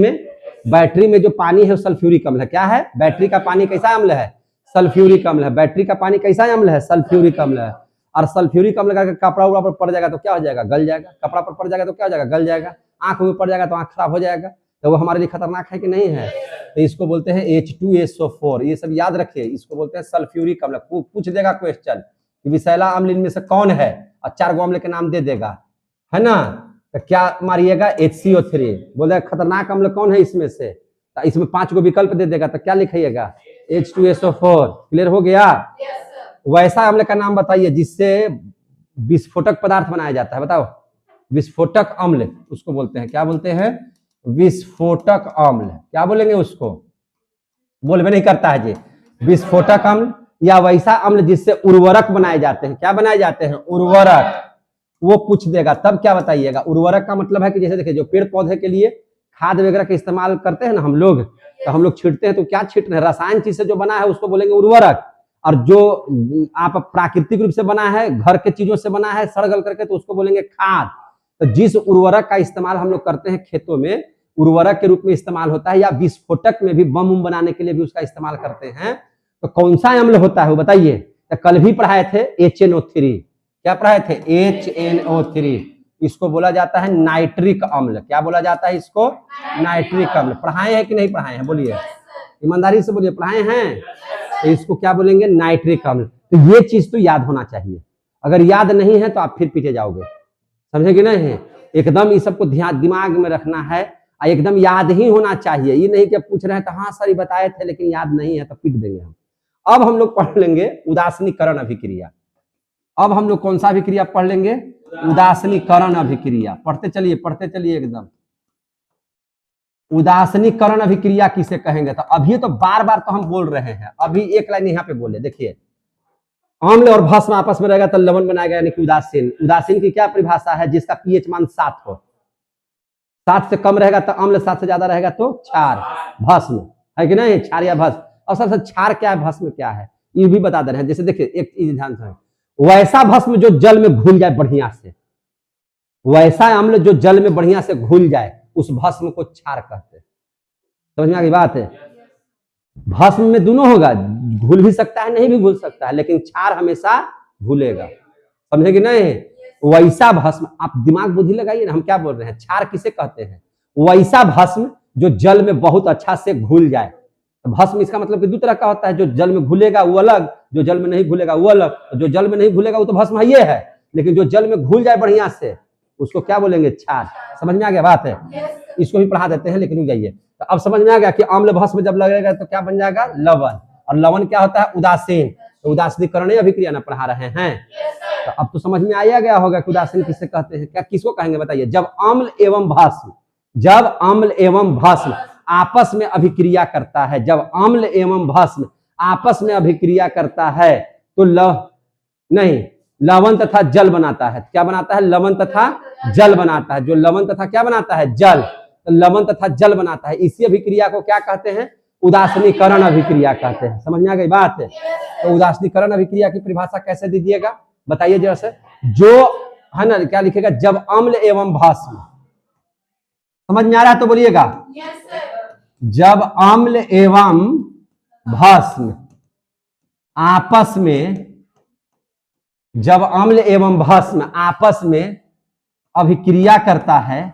में जो पानी है वो सल्फ्यूरिक अम्ल है। क्या है, बैटरी का पानी कैसा अम्ल है, सल्फ्यूरिक अम्ल है। बैटरी का पानी कैसा अम्ल है, सल्फ्यूरिक अम्ल है। और सल्फ्यूरिक अम्ल का कपड़ा उड़ा पर पड़ जाएगा तो क्या हो जाएगा, गल जाएगा। कपड़ा पर पड़ जाएगा तो क्या हो जाएगा, गल जाएगा। आंख में पड़ जाएगा तो आंख खराब हो जाएगा। तो वो हमारे लिए खतरनाक है कि नहीं है। तो इसको बोलते हैं H2SO4। ये सब याद रखिए, इसको बोलते हैं सल्फ्यूरिक अम्ल। पूछ देगा क्वेश्चन कि विषैला अम्ल इनमें से कौन है, और 4 गो अम्ल के नाम दे देगा, है ना। तो क्या मारिएगा, HCO3। बोले खतरनाक अम्ल कौन है इसमें से, तो इसमें 5 गो विकल्प दे देगा, तो क्या लिखिएगा, H2SO4। क्लियर हो गया। वैसा अम्ल का नाम बताइए जिससे विस्फोटक पदार्थ बनाया जाता है, बताओ। विस्फोटक अम्ल उसको बोलते हैं। क्या बोलते हैं, विस्फोटक अम्ल। क्या बोलेंगे उसको, बोलबे नहीं करता है जी। विस्फोटक अम्ल या वैसा अम्ल जिससे उर्वरक बनाए जाते हैं। क्या बनाए जाते हैं, उर्वरक। वो पूछ देगा तब क्या बताइएगा। उर्वरक का मतलब है कि जैसे देखिए जो पेड़ पौधे के लिए खाद वगैरह का इस्तेमाल करते हैं ना हम लोग, तो हम लोग छींटते हैं तो क्या छींट रहे हैं, रसायन चीज से जो बना है उसको बोलेंगे उर्वरक। और जो आप प्राकृतिक रूप से बना है, घर के चीजों से बना है सड़ गल करके, तो उसको बोलेंगे खाद। तो जिस उर्वरक का इस्तेमाल हम लोग करते हैं खेतों में, उर्वरक के रूप में इस्तेमाल होता है, या विस्फोटक में भी बम उम बनाने के लिए भी उसका इस्तेमाल करते हैं। तो कौन सा अम्ल होता है वो बताइए। तो कल भी पढ़ाए थे HNO3। क्या पढ़ाए थे, HNO3। इसको बोला जाता है नाइट्रिक अम्ल। क्या बोला जाता है इसको, नाइट्रिक अम्ल। पढ़ाए हैं कि नहीं पढ़ाए हैं, बोलिए ईमानदारी से बोलिए, पढ़ाए हैं। तो इसको क्या बोलेंगे, नाइट्रिक अम्ल। तो ये चीज तो याद होना चाहिए। अगर याद नहीं है तो आप फिर पीछे जाओगे, समझे कि नहीं। एकदम इस सबको ध्यान दिमाग में रखना है, एकदम याद ही होना चाहिए। ये नहीं कि पूछ रहे हैं तो हाँ सर बताए थे लेकिन याद नहीं है तो पीट देंगे हम। अब हम लोग पढ़ लेंगे उदासीनीकरण अभिक्रिया। अब हम लोग कौन सा अभिक्रिया पढ़ लेंगे? उदासीनीकरण अभिक्रिया। पढ़ते चलिए एकदम। उदासीनीकरण अभिक्रिया किसे कहेंगे? तो अभी तो बार बार तो हम बोल रहे हैं, अभी एक लाइन यहाँ पे बोले, देखिए अम्ल और भस्म आपस में रहेगा तो लवण बनाएगा, यानी कि उदासीन। उदासीन की क्या परिभाषा है? जिसका पीएच मान 7 हो, 7 से कम रहेगा तो अम्ल, 7 से ज्यादा रहेगा तो क्षार। भस्म है कि नहीं? क्षार या भस्म। और सबसे क्षार क्या है, भस्म क्या है, ये भी बता दे रहे हैं। जैसे देखिए एक चीज ध्यान से, वैसा भस्म जो जल में घुल जाए बढ़िया से, वैसा अम्ल जो जल में बढ़िया से घुल जाए, उस भस्म को क्षार कहते हैं। समझ में आ गई बात है? भस्म में दोनों होगा, घुल भी सकता है, नहीं भी घुल सकता है, लेकिन क्षार हमेशा घुलेगा। समझे कि नहीं? वैसा भस्म, आप दिमाग बुद्धि लगाइए ना, हम क्या बोल रहे हैं? क्षार किसे कहते हैं? वैसा भस्म जो जल में बहुत अच्छा से घुल जाए। तो भस्म इसका मतलब कि दो तरह का होता है, जो जल में घुलेगा वो अलग, जो जल में नहीं घुलेगा वो अलग। जो जल में नहीं घुलेगा वो तो भस्म ये है, लेकिन जो जल में घुल जाए बढ़िया से, उसको क्या बोलेंगे? क्षार। समझ में आ गया बात है? इसको भी पढ़ा देते हैं, लेकिन रुक जाइए। तो अब समझ में आ गया कि अम्ल भस्म जब लगेगा तो क्या बन जाएगा? लवण। और लवण क्या होता है? उदासीन। तो उदासीनीकरण अभिक्रिया ना पढ़ा रहे हैं। तो अब तो समझ में आया गया होगा कि उदासीन किसे कहते हैं, क्या किसको कहेंगे बताइए? जब अम्ल एवं भस्म, जब अम्ल एवं भस्म आपस में अभिक्रिया करता है, जब अम्ल एवं भस्म आपस में अभिक्रिया करता है तो लवण तथा जल बनाता है। क्या बनाता है? लवण तथा जल बनाता है। जो लवण तथा क्या बनाता है? जल। तो लवण तथा जल बनाता है, इसी अभिक्रिया को क्या कहते हैं? उदासीनीकरण अभिक्रिया कहते हैं। समझ में आ गई बात है? तो उदासीनीकरण अभिक्रिया की परिभाषा कैसे दीजिएगा बताइए जरा से? जो है ना, क्या लिखेगा? जब अम्ल एवं भस्म, समझ में आ रहा है तो बोलिएगा। जब अम्ल एवं भस्म आपस में, जब अम्ल एवं भस्म आपस में अभिक्रिया करता है,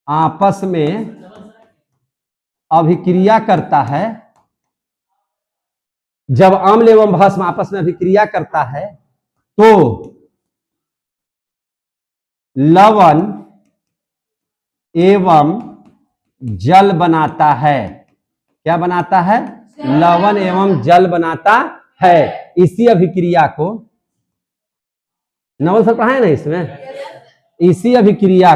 आपस में अभिक्रिया करता है, जब अम्ल एवं भस्म आपस में अभिक्रिया करता है तो लवण एवं जल बनाता है। क्या बनाता है? लवण एवं जल बनाता है। इसी अभिक्रिया को नवल सर पढ़ाए ना इसमें, इसी अभिक्रिया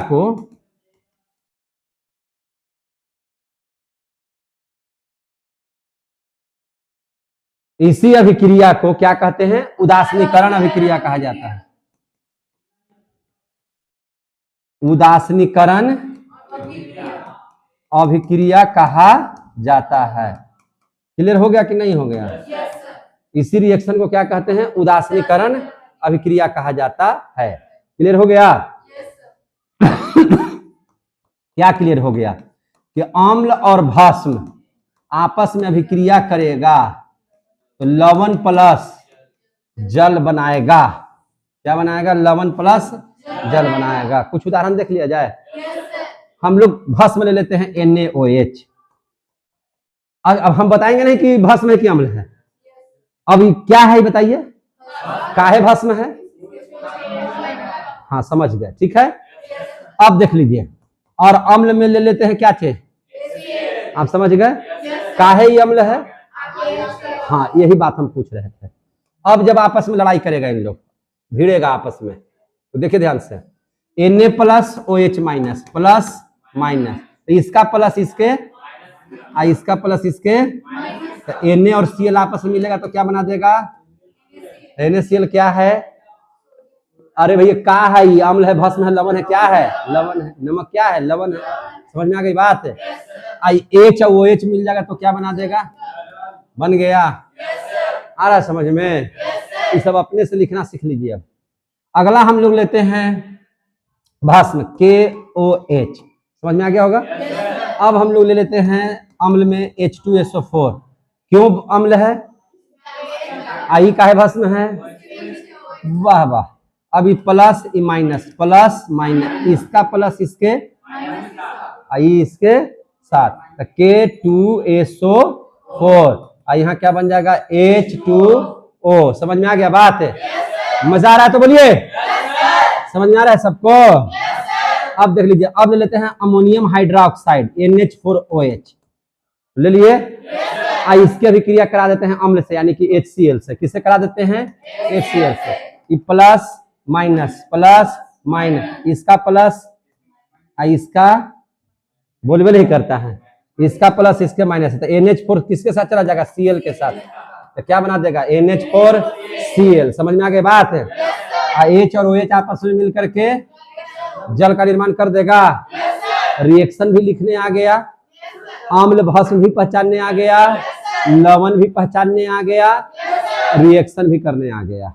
को क्या कहते हैं? उदासीनीकरण अभिक्रिया कहा जाता है। उदासीनीकरण अभिक्रिया कहा जाता है। क्लियर हो गया कि नहीं हो गया? इसी रिएक्शन को क्या कहते हैं? उदासीनीकरण अभिक्रिया कहा जाता है। क्लियर हो गया? क्या क्लियर हो गया? कि अम्ल और भस्म आपस में अभिक्रिया करेगा तो लवण प्लस जल बनाएगा। क्या बनाएगा? लवण प्लस जल बनाएगा। कुछ उदाहरण देख लिया जाए। हम लोग भस्म ले लेते हैं NaOH। अब हम बताएंगे नहीं कि भस्म है कि अम्ल है। अब क्या है बताइए? काहे भस्म है? हाँ समझ गए, ठीक है। अब देख लीजिए, और अम्ल में ले लेते हैं क्या चीज? आप समझ गए? काहे ये अम्ल है? हाँ यही बात हम पूछ रहे थे। अब जब आपस में लड़ाई करेगा, इन लोग भिड़ेगा आपस में, तो देखिए ध्यान से, Na plus OH minus plus minus, तो इसका प्लस इसके, इसका प्लस इसके, तो Na और Cl आपस में मिलेगा तो क्या बना देगा? NaCl। क्या है? अरे भैया का है? ये अम्ल है, भस्म है, लवण है, क्या है? लवण है। नमक क्या है? लवण है। समझ में आ गई बात है? H और OH मिल जाएगा तो क्या बना देगा? बन गया। आ रहा समझ में? ये सब अपने से लिखना सीख लीजिए। अब अगला हम लोग लेते हैं भस्म KOH। समझ में आ गया होगा? अब हम लोग ले लेते हैं अम्ल में H2SO4। क्यों अम्ल है? आई का है भस्म है। वाह वाह। अभी प्लस माइनस प्लस माइनस, इसका प्लस इसके, इसके साथ, K2SO4। यहाँ क्या बन जाएगा? H2O। समझ में आ गया बात है? मजा आ रहा है तो बोलिए। समझ में आ रहा है सबको? अब देख लीजिए, अब ले लेते हैं अमोनियम हाइड्रोक्साइड NH4OH। ले लिए। इसके भी क्रिया करा देते हैं अम्ल से, यानी कि HCl से। किससे करा देते हैं? HCl से। ये प्लस माइनस, इसका प्लस इसका बोलबे नहीं करता है, इसका प्लस इसके माइनस है। तो NH4 किसके साथ चला जाएगा? Cl के साथ। तो क्या बना देगा? NH4Cl। समझ में आ गई बात है? H और OH आपस में मिलकर के जल का निर्माण कर देगा। रिएक्शन भी लिखने आ गया, अम्ल भस्म भी पहचानने आ गया, लवण भी पहचानने आ गया, रिएक्शन भी करने आ गया।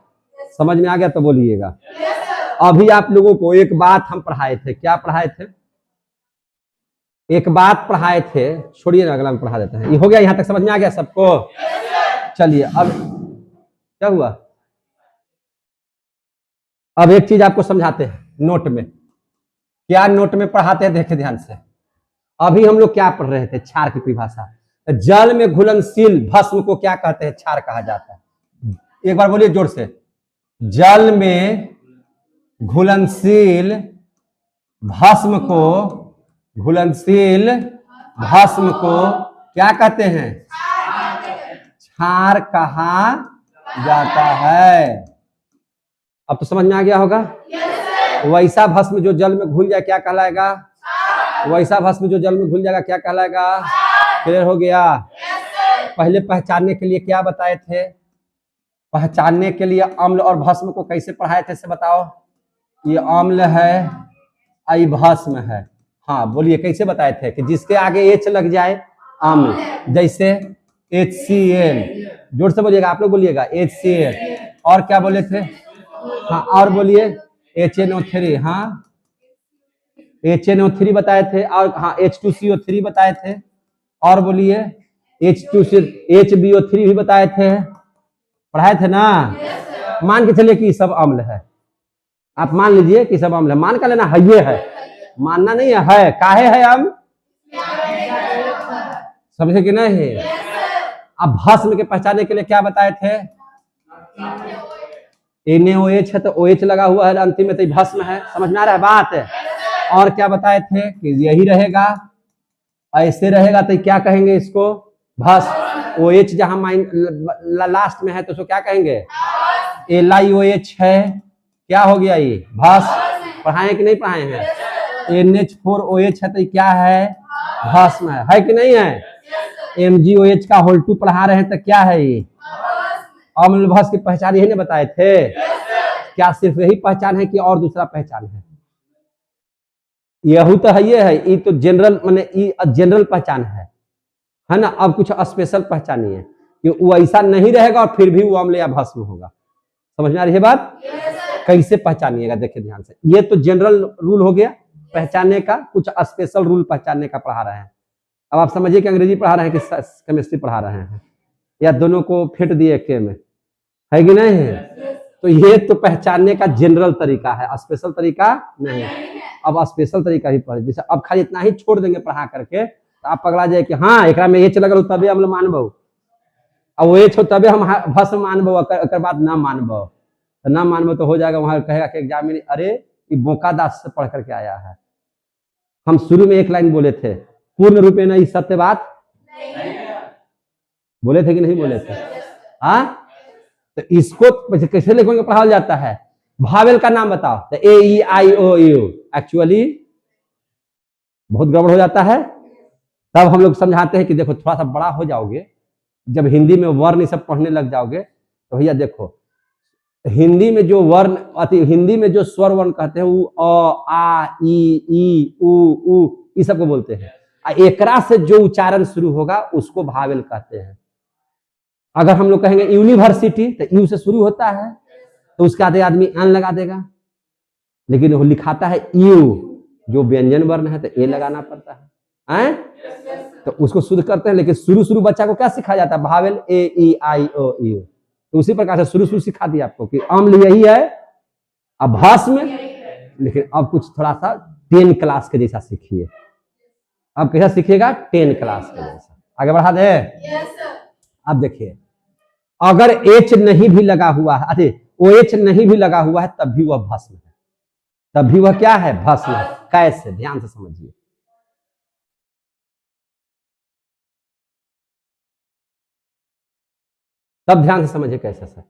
समझ में आ गया तो बोलिएगा। अभी आप लोगों को एक बात हम पढ़ाए थे। क्या पढ़ाए थे? एक बात पढ़ाए थे, छोड़िए ना, अगला में पढ़ा देते हैं। ये हो गया, यहां तक समझ में आ गया सबको? चलिए अब क्या हुआ, अब एक चीज आपको समझाते हैं नोट में। क्या नोट में पढ़ाते हैं, देखे ध्यान से। अभी हम लोग क्या पढ़ रहे थे? क्षार की परिभाषा। जल में घुलनशील भस्म को क्या कहते हैं? क्षार कहा जाता है। एक बार बोलिए जोर से। जल में घुलनशील भस्म को क्या कहते हैं? क्षार कहा जाता है। अब तो समझ में आ गया होगा। वैसा भस्म जो जल में घुल जाए क्या कहलाएगा? वैसा भस्म जो जल में घुल जाएगा क्या कहलाएगा? क्लियर हो गया? पहले पहचानने के लिए क्या बताए थे? पहचानने के लिए अम्ल और भस्म को कैसे पढ़ाए थे से बताओ। ये अम्ल है, ये भस्म है। हाँ बोलिए, कैसे बताए थे? कि जिसके आगे H लग जाए अम्ल, जैसे HCl। जोर से बोलिएगा, आप लोग बोलिएगा HCl। और क्या बोले थे? हाँ और बोलिए HNO3। हाँ HNO3 बताए थे। और हाँ H2CO3 बताए थे। और बोलिए HBO3 भी बताए थे। पढ़ाए थे ना? मान के चलिए कि सब अम्ल है। आप मान लीजिए कि सब अम्ल है। मान का लेना है, ये है, मानना नहीं है। काहे है हम? समझे कि नहीं? अब भस्म के पहचाने के लिए क्या बताए थे? NaOH है तो OH लगा हुआ है अंतिम में, तो भस्म है। समझ में आ रहा है बात है? और क्या बताए थे? कि यही रहेगा, ऐसे रहेगा तो क्या कहेंगे इसको? भस्म। OH जहां लास्ट में है तो उसको क्या कहेंगे? LiOH है, क्या हो गया? ये भस्म। पढ़ाए कि नहीं पढ़ाए हैं? NH4OH है तो क्या है? भस्म है कि नहीं है? MgOH का होल 2 पढ़ा रहे हैं तो क्या है? ये अम्ल भस्म की पहचान यही ने बताए थे। क्या सिर्फ यही पहचान है कि और दूसरा पहचान है? यही तो है, ये है। ये तो जनरल माने जनरल पहचान है ना। अब कुछ स्पेशल पहचानी है कि वो ऐसा नहीं रहेगा और फिर भी वो अम्ल या भस्म होगा। समझ में आ रही है बात? कैसे पहचानिएगा, देखिए ध्यान से। ये तो जनरल रूल हो गया पहचानने का, कुछ स्पेशल रूल पहचानने का पढ़ा रहे हैं। अब आप समझिए कि अंग्रेजी पढ़ा रहे हैं कि केमिस्ट्री पढ़ा रहे हैं, या दोनों को फेंट दिए के में, है कि नहीं है? तो ये तो पहचानने का जनरल तरीका है, स्पेशल तरीका नहीं। अब स्पेशल तरीका ही पढ़े। जैसे अब खाली इतना ही छोड़ देंगे पढ़ा करके तो आप पकड़ा जाए कि हाँ एक में H लगल तबे अम्ल मानबो, अब वो H हो तबे हम भस्म मानबो, अकर बात ना मानबो। तो ना मानबो तो हो जाएगा, वहां कहेगा कि एग्जाम में अरे ये बोका दास से पढ़ करके आया है। हम शुरू में एक लाइन बोले थे, पूर्ण रूपे न सत्य बात बोले थे कि नहीं बोले थे? हाँ तो इसको कैसे लिखोगे, पढ़ाया जाता है? भावेल का नाम बताओ तो AEIOU। एक्चुअली बहुत गड़बड़ हो जाता है। तब हम लोग समझाते हैं कि देखो थोड़ा सा बड़ा हो जाओगे, जब हिंदी में वर्ण सब पढ़ने लग जाओगे तो भैया देखो, हिंदी में जो वर्ण हिंदी में जो स्वर वर्ण कहते हैं वो अ आ ई उ ये सबको बोलते हैं। एकरा से जो उच्चारण शुरू होगा उसको भावेल कहते हैं। अगर हम लोग कहेंगे यूनिवर्सिटी तो यू से शुरू होता है तो उसके आधे आदमी एन लगा देगा, लेकिन वो लिखाता है यू, जो व्यंजन वर्ण है तो ए लगाना पड़ता है। तो उसको शुद्ध करते हैं। लेकिन शुरू बच्चा को क्या सिखाया जाता है? Vowel AEIOU। तो उसी प्रकार से शुरू सिखा दिया आपको कि अम्ल यही है, अब भस्म, लेकिन अब कुछ थोड़ा सा 10 क्लास के जैसा सीखिए। अब कैसा सीखिएगा? 10 क्लास के जैसा। आगे बढ़ा दे। अब देखिए, अगर H नहीं भी लगा हुआ है, अरे OH नहीं भी लगा हुआ है तब भी वह भस्म है। तब भी वह क्या है? भस्म है। कैसे? ध्यान से समझिए। सब ध्यान से समझिए कैसे सर।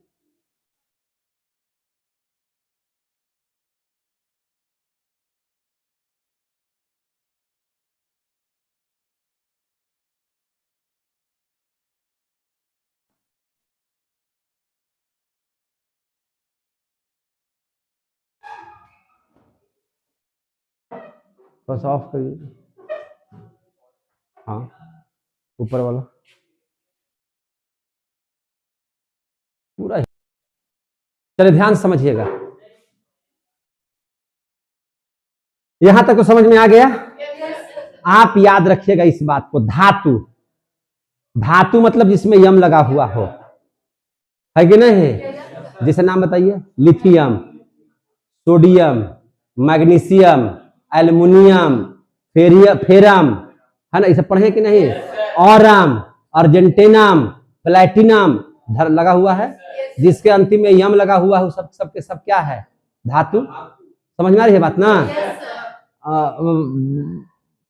बस ऑफ करिए, हाँ ऊपर वाला पूरा ही। चलिए ध्यान से समझिएगा, यहां तक तो समझ में आ गया। आप याद रखिएगा इस बात को, धातु, धातु मतलब जिसमें यम लगा हुआ हो, है कि नहीं? जैसे नाम बताइए, lithium, sodium, magnesium, aluminium, ferrum, है ना, इसे पढ़े कि नहीं? ऑरम, अर्जेंटीनम, प्लेटिनम लगा हुआ है, जिसके अंतिम में यम लगा हुआ है, सब सब के सब क्या है? धातु। समझ में आ रही है बात ना?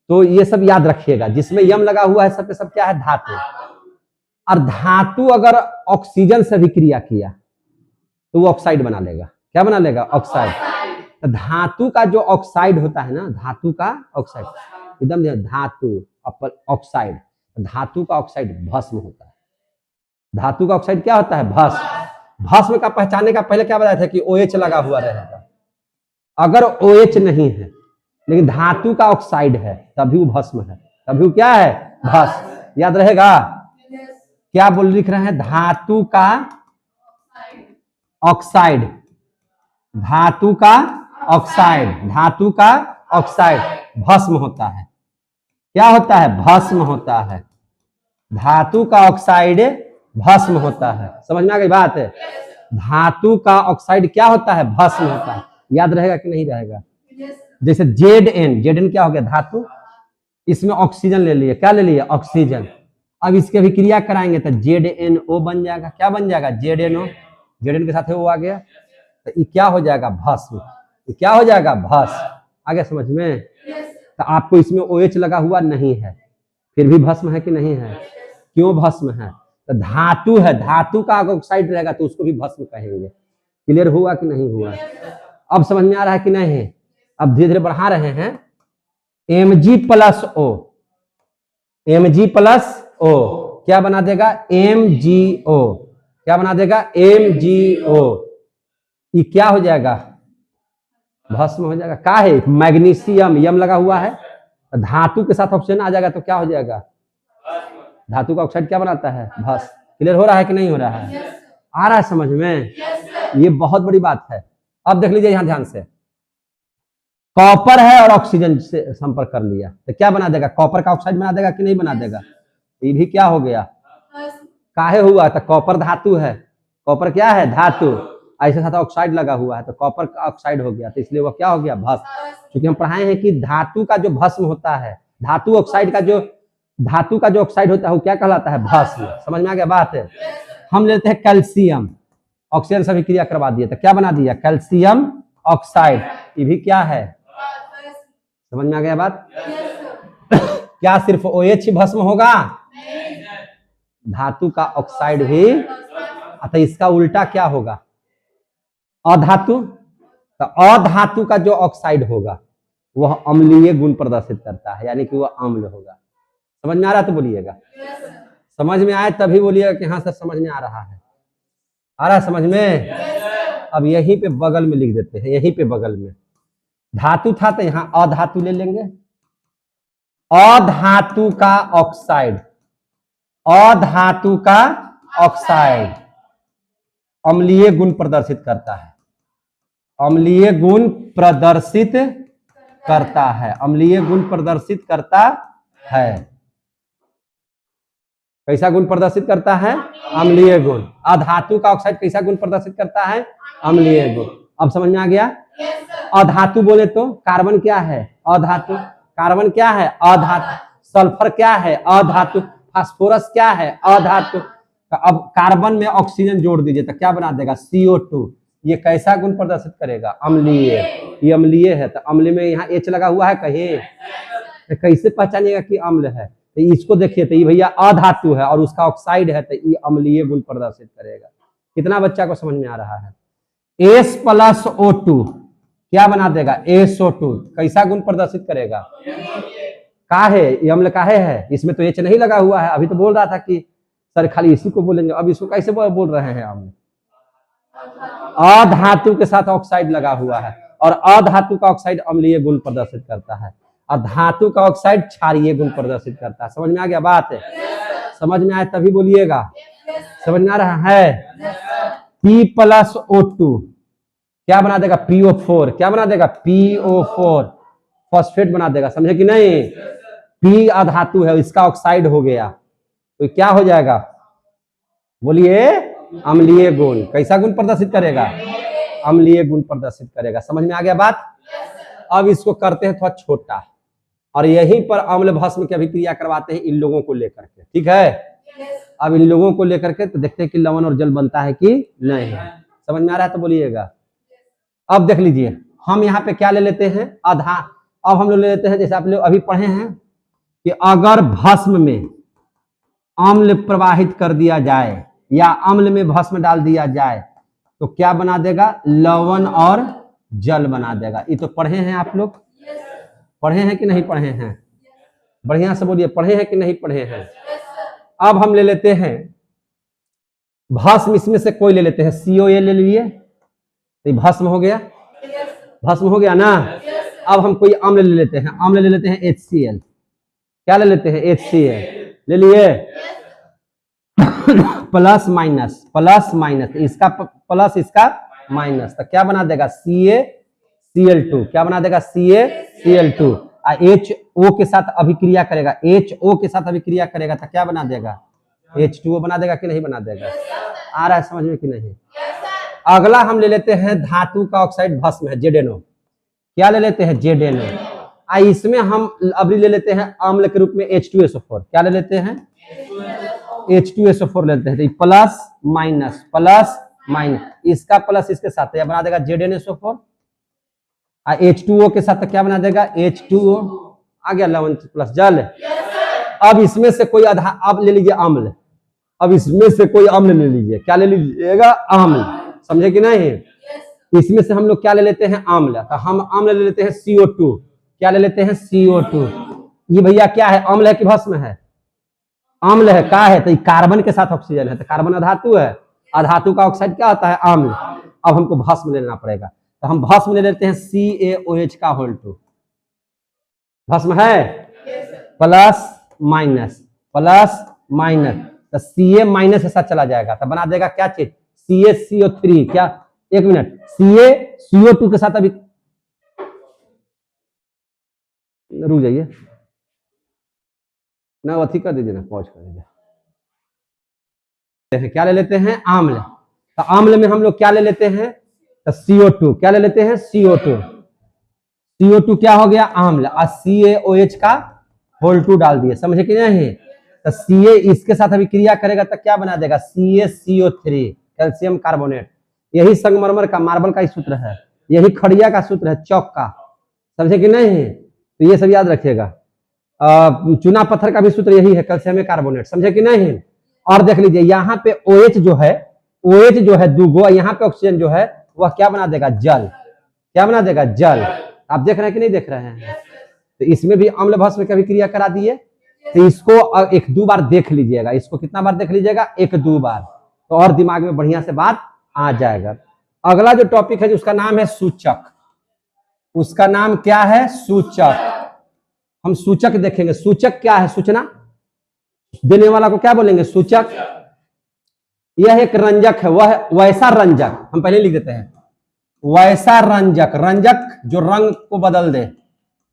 तो ये सब याद रखिएगा, जिसमें यम लगा हुआ है सब के सब क्या है? धातु। और धातु अगर ऑक्सीजन से भी क्रिया किया तो वो ऑक्साइड बना लेगा। क्या बना लेगा? ऑक्साइड। तो धातु का जो ऑक्साइड होता है ना, धातु का ऑक्साइड, एकदम धातु ऑक्साइड, धातु का ऑक्साइड भस्म होता है। धातु का ऑक्साइड क्या होता है? भस्म। भस्म का पहचानने का पहले क्या बताया था कि OH लगा हुआ रहेगा। अगर OH नहीं है लेकिन धातु का ऑक्साइड है तभी वो भस्म है, तभी वो क्या है? भस्म। याद रहेगा? क्या बोल लिख रहे हैं? धातु का ऑक्साइड, धातु का ऑक्साइड, धातु का ऑक्साइड भस्म होता है। क्या होता है? भस्म होता है। धातु का ऑक्साइड भस्म होता है। समझ में आ गई बात? धातु का ऑक्साइड क्या होता है? भस्म होता है। याद रहेगा कि नहीं रहेगा? जैसे Zn, Zn क्या हो गया? धातु। इसमें ऑक्सीजन ले लिए, क्या ले लिए? ऑक्सीजन। अब इसके भी क्रिया कराएंगे तो ZnO बन जाएगा। क्या बन जाएगा? ZnO, Zn के साथ वो आ गया तो ये क्या हो जाएगा? भस्म। ये क्या हो जाएगा? भस्म। आगे समझ में? तो आपको इसमें OH लगा हुआ नहीं है, फिर भी भस्म है कि नहीं है? क्यों भस्म है? तो धातु है, धातु का अगर ऑक्साइड रहेगा तो उसको भी भस्म कहेंगे। क्लियर हुआ कि नहीं हुआ? अब समझ में आ रहा है कि नहीं? अब धीरे धीरे बढ़ा रहे हैं। Mg+O, Mg+O क्या बना देगा? MgO। क्या बना देगा? MgO। ये क्या हो जाएगा? भस्म हो जाएगा। क्या है? मैग्नीशियम, यम लगा हुआ है, धातु के साथ ऑक्सीजन आ जाएगा तो क्या हो जाएगा? धातु का ऑक्साइड क्या बनाता है? भस्म। क्लियर हो रहा है कि नहीं हो रहा है? आ रहा है समझ में? ये बहुत बड़ी बात है। अब देख लीजिए यहां ध्यान से, कॉपर है और ऑक्सीजन से संपर्क कर लिया तो क्या बना देगा? कॉपर का ऑक्साइड बना देगा कि नहीं बना देगा? ये भी क्या हो गया? काहे हुआ? तो कॉपर धातु है, कॉपर क्या है? धातु। ऐसे साथ ऑक्साइड लगा हुआ है तो कॉपर का ऑक्साइड हो गया, तो इसलिए वो क्या हो गया? भस्म। क्योंकि हम पढ़ाए हैं कि धातु का जो भस्म होता है, धातु ऑक्साइड का जो, धातु का जो ऑक्साइड होता है वो क्या कहलाता है? भस्म। समझ में आ गया बात? हम लेते हैं कैल्शियम, ऑक्सीजन से भी क्रिया करवा दिए तो क्या बना दिया? Calcium oxide. ये भी क्या है? समझ में आ गया बात? क्या सिर्फ OH ही भस्म होगा? धातु का ऑक्साइड भी। अतः इसका उल्टा क्या होगा? अधातु। तो अधातु का जो ऑक्साइड होगा वह अम्लीय गुण प्रदर्शित करता है, यानी कि वह अम्ल होगा। समझ में आ रहा तो बोलिएगा। समझ में आए तभी बोलिएगा कि हाँ सर समझ में आ रहा है। आ रहा है समझ में? अब यहीं पे बगल में लिख देते हैं, यहीं पे बगल में धातु था तो यहां अधातु ले लेंगे। अधातु का ऑक्साइड, अधातु का ऑक्साइड अम्लीय गुण प्रदर्शित करता है, अम्लीय गुण प्रदर्शित करता है, अम्लीय गुण प्रदर्शित करता है। कैसा गुण प्रदर्शित करता है? अम्लीय गुण। अधातु का ऑक्साइड कैसा गुण प्रदर्शित करता है? अम्लीय गुण। अब समझ में आ गया? अधातु बोले तो कार्बन क्या है? अधातु। कार्बन क्या है? अधातु। सल्फर क्या है? अधातु। फास्फोरस क्या है? अधातु। अब कार्बन में ऑक्सीजन जोड़ दीजिए तो क्या बना देगा? CO2। ये कैसा गुण प्रदर्शित करेगा? अम्लीय। ये अम्लीय है तो अम्ल में यहाँ H लगा हुआ है कहीं, तो कैसे पहचानिएगा कि अम्ल है? तो इसको देखिए, तो ये भैया अधातु है और उसका ऑक्साइड है, तो ये अम्लीय गुण प्रदर्शित करेगा। कितना बच्चा को समझ में आ रहा है? एस प्लस O2 क्या बना देगा? SO2 कैसा गुण प्रदर्शित करेगा? का है ये अम्ल काहे है? इसमें तो H नहीं लगा हुआ है। अभी तो बोल रहा था कि सर खाली इसी को बोलेंगे, अब इसको कैसे बोल रहे हैं हम? अधातु के साथ ऑक्साइड लगा हुआ है और अधातु का ऑक्साइड अम्लीय गुण प्रदर्शित करता है और धातु का ऑक्साइड क्षारीय गुण प्रदर्शित करता है। समझ में आ गया बात? समझ में आए तभी बोलिएगा। समझ में आ रहा है? P प्लस O2 क्या बना देगा? PO4 क्या बना देगा? PO4 फॉस्फेट बना देगा। समझे कि नहीं? P अधातु है, इसका ऑक्साइड हो गया तो क्या हो जाएगा? बोलिए, अम्लीय गुण। कैसा गुण प्रदर्शित करेगा? अम्लीय गुण प्रदर्शित करेगा। समझ में आ गया बात? अब इसको करते हैं थोड़ा छोटा और यहीं पर अम्ल भस्म की अभिक्रिया करवाते हैं इन लोगों को लेकर के। ठीक है, अब इन लोगों को लेकर के तो देखते हैं कि लवण और जल बनता है कि नहीं। समझ में आ रहा है तो बोलिएगा। अब देख लीजिए, हम यहाँ पे क्या ले लेते हैं? अब हम लोग ले लेते हैं, जैसे आप लोग अभी पढ़े हैं कि अगर भस्म में अम्ल प्रवाहित कर दिया जाए या अम्ल में भस्म डाल दिया जाए तो क्या बना देगा? लवण और जल बना देगा। ये तो पढ़े हैं आप लोग? पढ़े हैं कि नहीं पढ़े हैं? बढ़िया से बोलिए, पढ़े हैं कि नहीं पढ़े हैं? अब हम ले लेते हैं भस्म, इसमें से कोई ले लेते हैं, COA ले लिए तो भस्म हो गया। भस्म हो गया ना। अब हम कोई अम्ल ले लेते हैं, अम्ल ले लेते हैं HCl। क्या ले लेते हैं? HCl ले लिए। प्लस माइनस इसका प्लस इसका माइनस, तो क्या बना देगा? CaCl2 क्या बना देगा? CaCl2 HO के साथ अभिक्रिया करेगा, HO के साथ अभिक्रिया करेगा तो क्या बना देगा? H2O बना देगा कि नहीं बना देगा? आ रहा है समझ में कि नहीं? अगला हम ले लेते हैं धातु का ऑक्साइड भस्म है ZNO। क्या ले लेते हैं? ZNO। इसमें हम अभी ले लेते हैं अम्ल के रूप में H2SO4। क्या ले लेते हैं? H2SO4 लेते हैं। तो प्लस माइनस इसका प्लस इसके साथ यह बना देगा ZnSO4 और H2O के साथ क्या बना देगा? H2O। आ गया लवण प्लस जल। अब इसमें से कोई अब ले लीजिए अम्ल। अब इसमें से कोई अम्ल ले लीजिए। क्या ले लीजिएगा? अम्ल। समझे कि नहीं? इसमें से हम लोग क्या ले लेते हैं? अम्ल। तो हम अम्ल ले लेते हैं CO2। क्या ले लेते हैं? CO2। ये भैया क्या है? अम्ल है कि भस्म है? अम्ल है। का है? तो ये कार्बन के साथ ऑक्सीजन है, तो कार्बन अधातु है। अधातु का ऑक्साइड क्या होता है? अम्ल। अब हमको भस्म लेना पड़ेगा, तो हम भस्म ले लेते हैं CaOH का होल 2। भस्म है प्लस माइनस तो Ca माइनस के साथ चला जाएगा तो बना देगा क्या चीज? CaCO3। क्या? एक मिनट, CaCO2 के साथ अभी रुक जाइए ना, अथी कर दीजिए ना, पॉज कर दीजिए। क्या ले लेते हैं? अम्ल। तो अम्ल में हम लोग क्या ले लेते हैं? तो CO2। क्या ले लेते हैं? CO2 क्या हो गया? अम्ल। और CaOH का होल 2 डाल दिए। समझे कि नहीं? तो Ca इसके साथ अभी क्रिया करेगा तो क्या बना देगा? CaCO3 calcium carbonate. यही संगमरमर का, मार्बल का ही सूत्र है, यही खड़िया का सूत्र है, चौक का। समझे कि नहीं? तो ये सब याद रखिएगा। चूना पत्थर का भी सूत्र यही है, कैल्शियम कार्बोनेट। समझे कि नहीं? और देख लीजिए यहाँ पे OH जो है दूगो, यहाँ पे ऑक्सीजन जो है वह क्या बना देगा? जल। क्या बना देगा? जल। आप देख रहे हैं कि नहीं देख रहे हैं? तो इसमें भी अम्ल भस्म की अभिक्रिया करा दिए। तो इसको 1-2 बार देख लीजिएगा। इसको कितना बार देख लीजिएगा? 1-2 बार, तो और दिमाग में बढ़िया से बात आ जाएगा। अगला जो टॉपिक है उसका नाम है सूचक। उसका नाम क्या है? सूचक। हम सूचक देखेंगे। सूचक क्या है? सूचना देने वाला को क्या बोलेंगे? सूचक। यह एक रंजक है, वह वैसा रंजक, हम पहले लिख देते हैं, वैसा रंजक जो रंग को बदल दे,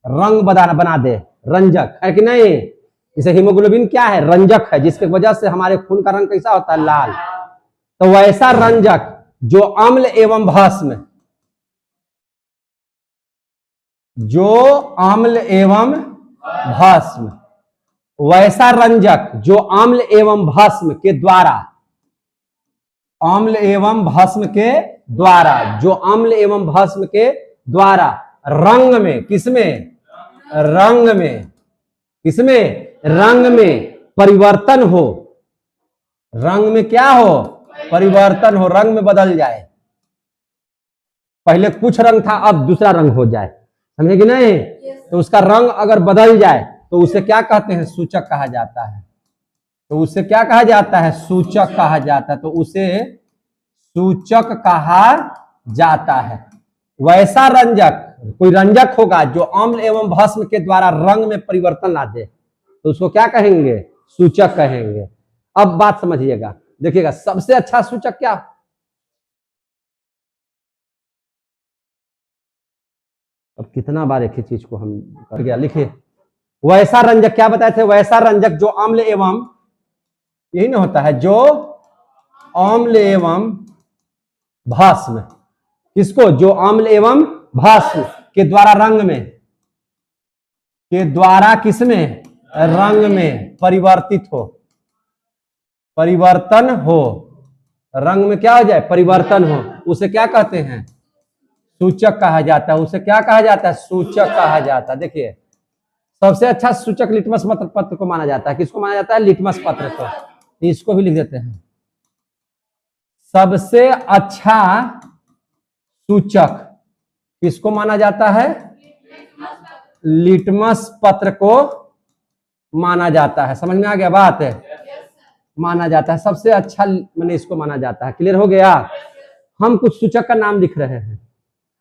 रंग बना दे, रंजक है कि नहीं? जैसे हीमोग्लोबिन क्या है? रंजक है, जिसकी वजह से हमारे खून का रंग कैसा होता है? लाल। तो वैसा रंजक जो अम्ल एवं भस्म, वैसा रंजक जो अम्ल एवं भस्म के द्वारा, जो अम्ल एवं भस्म के द्वारा रंग में, किसमें? रंग में परिवर्तन हो, रंग में क्या हो, परिवर्तन हो, रंग में बदल जाए। पहले कुछ रंग था अब दूसरा रंग हो जाए, समझे कि नहीं? तो उसका रंग अगर बदल जाए तो उसे क्या कहते हैं, सूचक कहा जाता है। तो उसे क्या कहा जाता है, सूचक कहा जाता है। तो उसे सूचक कहा जाता है। वैसा रंजक, कोई रंजक होगा जो अम्ल एवं भस्म के द्वारा रंग में परिवर्तन ला दे तो उसको क्या कहेंगे, सूचक कहेंगे। अब बात समझिएगा, देखिएगा सबसे अच्छा सूचक क्या, अब कितना बार एक ही चीज को हम कर गया, लिखिए वैसा रंजक, क्या बताए थे, वैसा रंजक जो अम्ल एवं, यही ना होता है, जो अम्ल एवं भस्म, किसको, जो अम्ल एवं भस्म के द्वारा रंग में, के द्वारा किसमें, रंग में परिवर्तित हो, परिवर्तन हो, रंग में क्या हो जाए, परिवर्तन हो, उसे क्या कहते हैं, सूचक कहा जाता है। उसे क्या कहा जाता है, सूचक कहा जाता है। देखिए सबसे अच्छा सूचक लिटमस पत्र को माना जाता है। किसको माना जाता है, लिटमस पत्र को। इसको भी लिख देते हैं, सबसे अच्छा सूचक किसको माना जाता है, लिटमस पत्र को माना जाता है। समझ में आ गया बात है, माना जाता है सबसे अच्छा, मैंने इसको माना जाता है। क्लियर हो गया? हम कुछ सूचक का नाम लिख रहे हैं।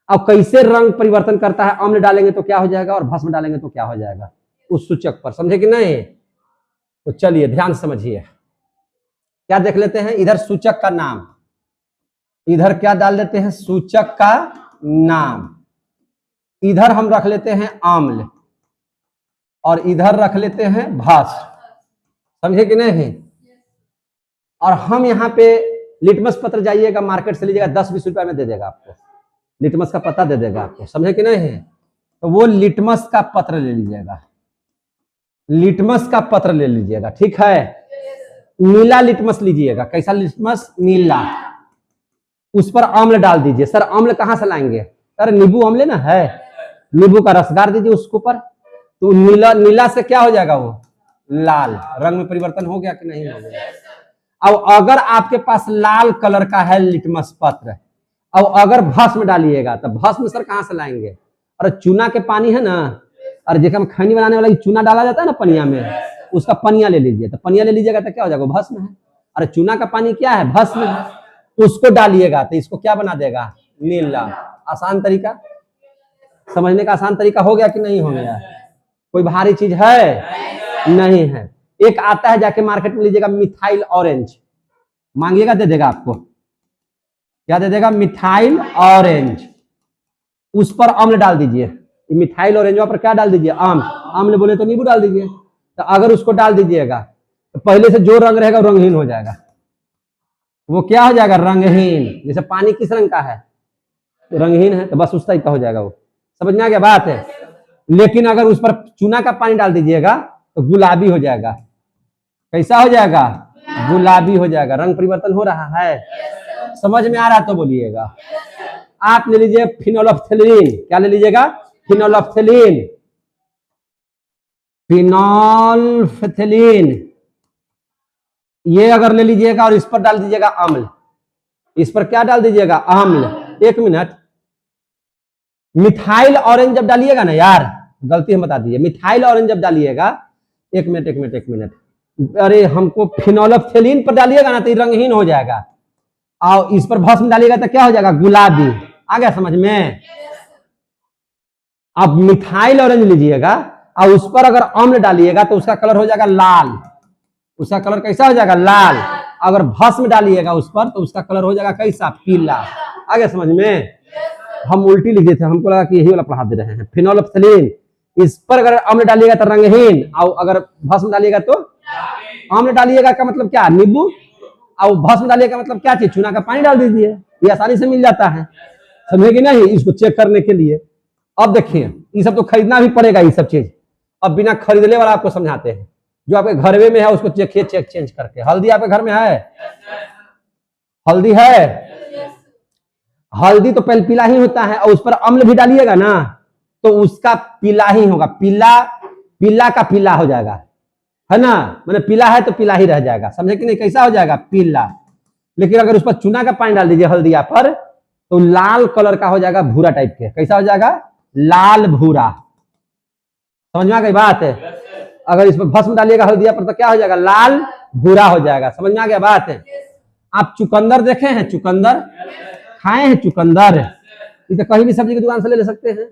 अब कैसे रंग परिवर्तन करता है, अम्ल डालेंगे तो क्या हो जाएगा और भस्म डालेंगे तो क्या हो जाएगा, उस सूचक पर, समझे कि नहीं? तो चलिए ध्यान समझिए, क्या देख लेते हैं, इधर सूचक का नाम, इधर क्या डाल देते हैं, सूचक का नाम, इधर हम रख लेते हैं अम्ल और इधर रख लेते हैं भस्म, समझे कि नहीं? और हम यहाँ पे लिटमस पत्र, जाइएगा मार्केट से लीजिएगा, 10-20 रुपए में दे देगा आपको, लिटमस का पता दे देगा आपको, समझे कि नहीं? तो वो लिटमस का पत्र ले लीजिएगा, लिटमस का पत्र ले लीजिएगा, ठीक है? नीला लिटमस लीजिएगा, कैसा लिटमस, नीला, उस पर अम्ल डाल दीजिए। सर अम्ल कहां से लाएंगे, सर नींबू अम्ल ना है, नींबू का रस गार दीजिए उसके ऊपर, तो नीला, नीला से क्या हो जाएगा, वो लाल, रंग में परिवर्तन हो गया कि नहीं हो गया? अब अगर आपके पास लाल कलर का है लिटमस पत्र, अब अगर भस्म डालिएगा तो भस्म सर कहां से लाएंगे, और चूना के पानी है ना, और जैसे हम खैनी बनाने वाला चूना डाला जाता है ना पनिया में, उसका पनिया ले लीजिए, तो पनिया ले लीजिएगा तो क्या हो जाएगा, भस्म है। अरे चूना का पानी क्या है, भस्म है, उसको डालिएगा तो इसको क्या बना देगा, नीला। आसान तरीका, समझने का आसान तरीका हो गया कि नहीं हो गया? कोई भारी चीज है नहीं है। एक आता है, जाके मार्केट में लीजिएगा, मिथाइल ऑरेंज, मांगिएगा दे देगा आपको, क्या दे देगा, मिथाइल ऑरेंज, उस पर अम्ल डाल दीजिए, मिथाइल ऑरेंज पर क्या डाल दीजिए, अम्ल बोले तो नींबू डाल दीजिए। तो अगर उसको डाल दीजिएगा तो पहले से जो रंग रहेगा वो रंगहीन हो जाएगा, वो क्या हो जाएगा, रंगहीन। जैसे पानी किस रंग का है, तो रंगहीन है, तो बस उस टाइप का हो जाएगा वो, समझ में आ गया बात है? लेकिन अगर उस पर चूना का पानी डाल दीजिएगा तो गुलाबी हो जाएगा, कैसा हो जाएगा, गुलाबी हो जाएगा, रंग परिवर्तन हो रहा है, समझ में आ रहा तो बोलिएगा। आप ले लीजिए फिनोल्फ्थेलीन, क्या ले लीजिएगा, फिनोल्फ्थेलीन, फिनोल्फ्थेलीन, ये अगर ले लीजिएगा और इस पर डाल दीजिएगा अम्ल, इस पर क्या डाल दीजिएगा, अम्ल। एक मिनट, मिथाइल ऑरेंज जब डालिएगा ना यार, गलती हम बता दीजिए, मिथाइल ऑरेंज जब डालिएगा, एक मिनट, अरे हमको फिनोल्फ्थेलीन पर डालिएगा ना तो रंगहीन हो जाएगा, और इस पर भस्म डालिएगा तो क्या हो जाएगा, गुलाबी। आ गया समझ में? अब मिथाइल ऑरेंज लीजिएगा और उस पर अगर अम्ल डालिएगा तो उसका कलर हो जाएगा लाल, उसका कलर कैसा हो जाएगा, लाल। अगर भस्म डालिएगा उस पर तो उसका कलर हो जाएगा कैसा, पीला। आ गया समझ में? हम उल्टी लिख देते हैं, हमको लगा कि यही वाला पढ़ा दे रहे हैं। फिनोल्फ्थेलीन, इस पर अगर अम्ल डालिएगा तो रंगहीन, और अगर भस्म डालिएगा तो, अम्ल डालिएगा का मतलब क्या, नींबू, और भस्म डालिएगा का मतलब क्या चीज, चूना का पानी डाल दीजिए, ये आसानी से मिल जाता है, समझे कि नहीं? इसको चेक करने के लिए अब देखिए, ये सब तो खरीदना भी पड़ेगा, ये सब चीज अब बिना खरीदने वाला आपको समझाते हैं, जो आपके घर में है उसको चेक चेंज करके। हल्दी आपके घर में है, हल्दी है, हल्दी तो पहले पीला ही होता है, और उस पर अम्ल भी डालिएगा ना तो उसका पीला ही होगा, पीला, पीला का पीला हो जाएगा, है ना, मैंने पीला है तो पीला ही रह जाएगा, समझे कि नहीं, कैसा हो जाएगा पीला। लेकिन अगर उस पर चूना का पानी डाल दीजिए हल्दिया पर तो लाल कलर का हो जाएगा, भूरा टाइप के, कैसा हो जाएगा लाल भूरा। समझ में आ गई बात है। अगर इस पर भस्म डालिएगा हल्दिया पर तो क्या हो जाएगा लाल भूरा हो जाएगा। समझ में आ गया बात है। आप चुकंदर देखे हैं, चुकंदर खाए हैं, चुकंदर ये तो कहीं भी सब्जी की दुकान से ले सकते हैं।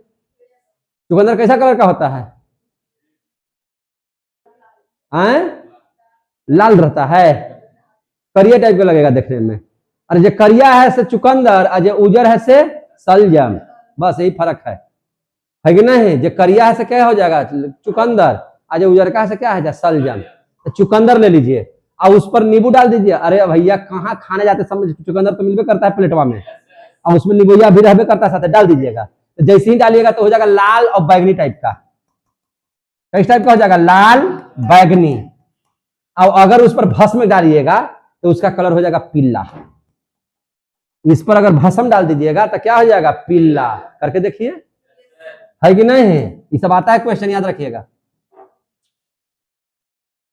चुकंदर कैसा कलर का होता है, लाल रहता है, करिया टाइप का लगेगा देखने में। अरे जो करिया है से चुकंदर और जो उजर है से सलजम, बस यही फर्क है कि नहीं। जो करिया है से क्या हो जाएगा चुकंदर, और जो उजर का है से क्या है सलजम। तो चुकंदर ले लीजिए और उस पर नींबू डाल दीजिए। अरे भैया कहाँ खाने जाते समझ, चुकंदर तो मिलबे करता है प्लेटवा में, और उसमें नींबूया भी रहबे करता है साथ, डाल दीजिएगा। तो जैसे ही डालिएगा तो हो जाएगा लाल और बैगनी टाइप का। किस टाइप का हो जाएगा लाल बैगनी। और अगर उस पर भस्म डालिएगा तो उसका कलर हो जाएगा पीला। इस पर अगर भस्म डाल दीजिएगा तो क्या हो जाएगा पीला। करके देखिए, है कि नहीं है। ये सब आता है क्वेश्चन, याद रखिएगा।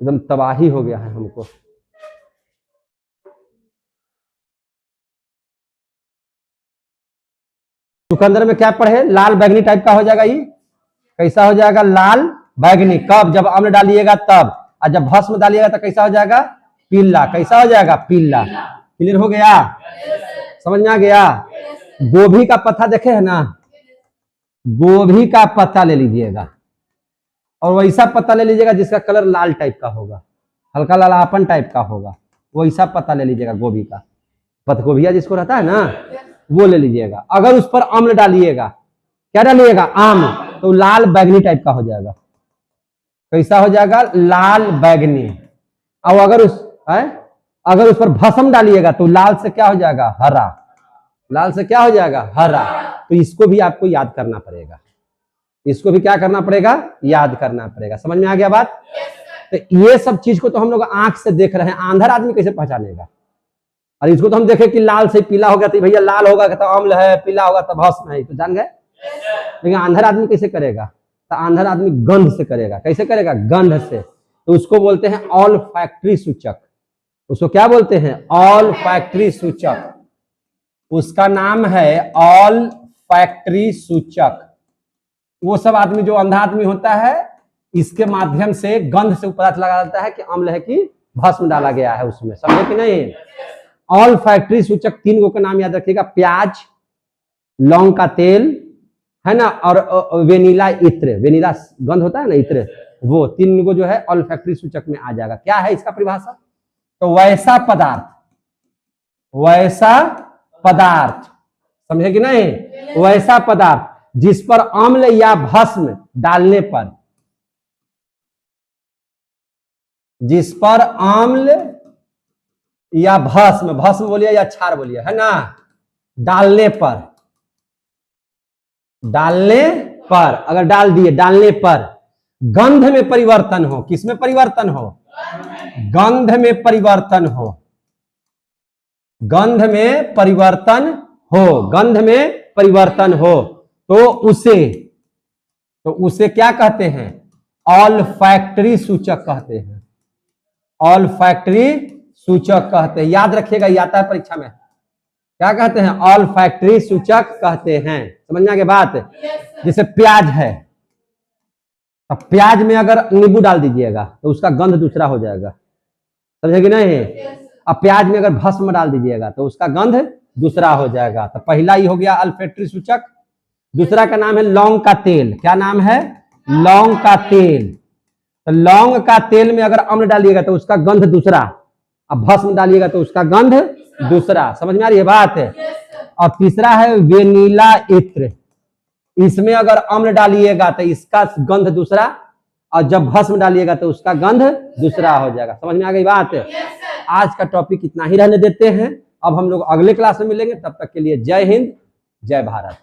एकदम तबाही हो गया है हमको। चुकंदर में क्या पढ़े, लाल बैगनी टाइप का हो जाएगा। ये कैसा हो जाएगा लाल बैगनी, कब जब अम्ल डालिएगा तब, और जब भस्म डालिएगा तो कैसा हो जाएगा पीला। कैसा हो जाएगा पीला। क्लियर हो गया, समझ में आ गया। गोभी का पत्ता देखे है ना, गोभी का पत्ता ले लीजिएगा और वैसा पत्ता ले लीजिएगा जिसका कलर लाल टाइप का होगा, हल्का लालापन टाइप का होगा, वैसा पत्ता ले लीजिएगा गोभी का। पत्तगोभिया जिसको रहता है ना वो ले लीजिएगा। अगर उस पर अम्ल डालिएगा, क्या डालिएगा आम, तो लाल बैगनी टाइप का हो जाएगा। कैसा हो जाएगा लाल बैगनी। और अगर उस पर भस्म डालिएगा तो लाल से क्या हो जाएगा हरा, लाल से क्या हो जाएगा हरा। तो इसको भी आपको याद करना पड़ेगा, इसको भी क्या करना पड़ेगा याद करना पड़ेगा। समझ में आ गया बात। तो ये सब चीज को तो हम लोग आंख से देख रहे हैं, आंधर आदमी कैसे पहचानेगा। और इसको तो हम देखे कि लाल से पीला हो गया तो भैया लाल होगा तो अम्ल है, पीला होगा तो भस्म है, तो जान गए। लेकिन आंधर आदमी कैसे करेगा, तो आंधर आदमी गंध से करेगा। कैसे करेगा गंध से। तो उसको बोलते हैं ऑल फैक्ट्री सूचक। उसको क्या बोलते हैं ऑल फैक्ट्री सूचक। उसका नाम है ऑल फैक्ट्री सूचक। वो सब आदमी जो अंधा आदमी होता है इसके माध्यम से गंध से पता लगा जाता है कि अम्ल है कि भस्म डाला गया है उसमें। समझे कि नहीं। ऑल फैक्ट्री सूचक 3 गो का नाम याद रखिएगा, प्याज, लौंग का तेल है ना, और वेनिला इत्र, वेनिला गंध होता है ना इत्र, वो 3 गो जो है ऑल फैक्ट्री सूचक में आ जाएगा। क्या है इसका परिभाषा, तो वैसा पदार्थ, वैसा पदार्थ, समझे कि नहीं, वैसा पदार्थ जिस पर अम्ल या भस्म डालने पर, जिस पर अम्ल या भस्म, भस्म बोलिए या क्षार बोलिए है ना, डालने पर, डालने पर अगर डाल दिए, डालने पर गंध में परिवर्तन हो। किसमें परिवर्तन हो, गंध में परिवर्तन हो, गंध में परिवर्तन हो, गंध में परिवर्तन हो, तो उसे क्या कहते हैं ऑल फैक्ट्री सूचक कहते हैं, ऑल फैक्ट्री सूचक कहते हैं। याद रखिएगा, ये आता है परीक्षा में, क्या कहते हैं ऑल फैक्ट्री सूचक कहते हैं। समझ में आ गया बात। जैसे प्याज है, अब प्याज में अगर नींबू डाल दीजिएगा तो उसका गंध दूसरा हो जाएगा, समझे कि नहीं। अब प्याज में अगर भस्म डाल दीजिएगा तो उसका गंध दूसरा हो जाएगा। तो पहला ही हो गया ऑल फैक्ट्री सूचक। दूसरा का नाम है लौंग का तेल। क्या नाम है, लौंग का तेल। तो लौंग का तेल में अगर अम्ल डालिएगा तो उसका गंध दूसरा, अब भस्म डालिएगा तो उसका गंध दूसरा। समझ में आ रही है बात। और तीसरा है वेनिला इत्र। इसमें अगर अम्ल डालिएगा तो इसका गंध दूसरा, और जब भस्म डालिएगा तो उसका गंध दूसरा हो जाएगा। समझ में आ गई बात। आज का टॉपिक इतना ही रहने देते हैं, अब हम लोग अगले क्लास में मिलेंगे। तब तक के लिए जय हिंद, जय भारत।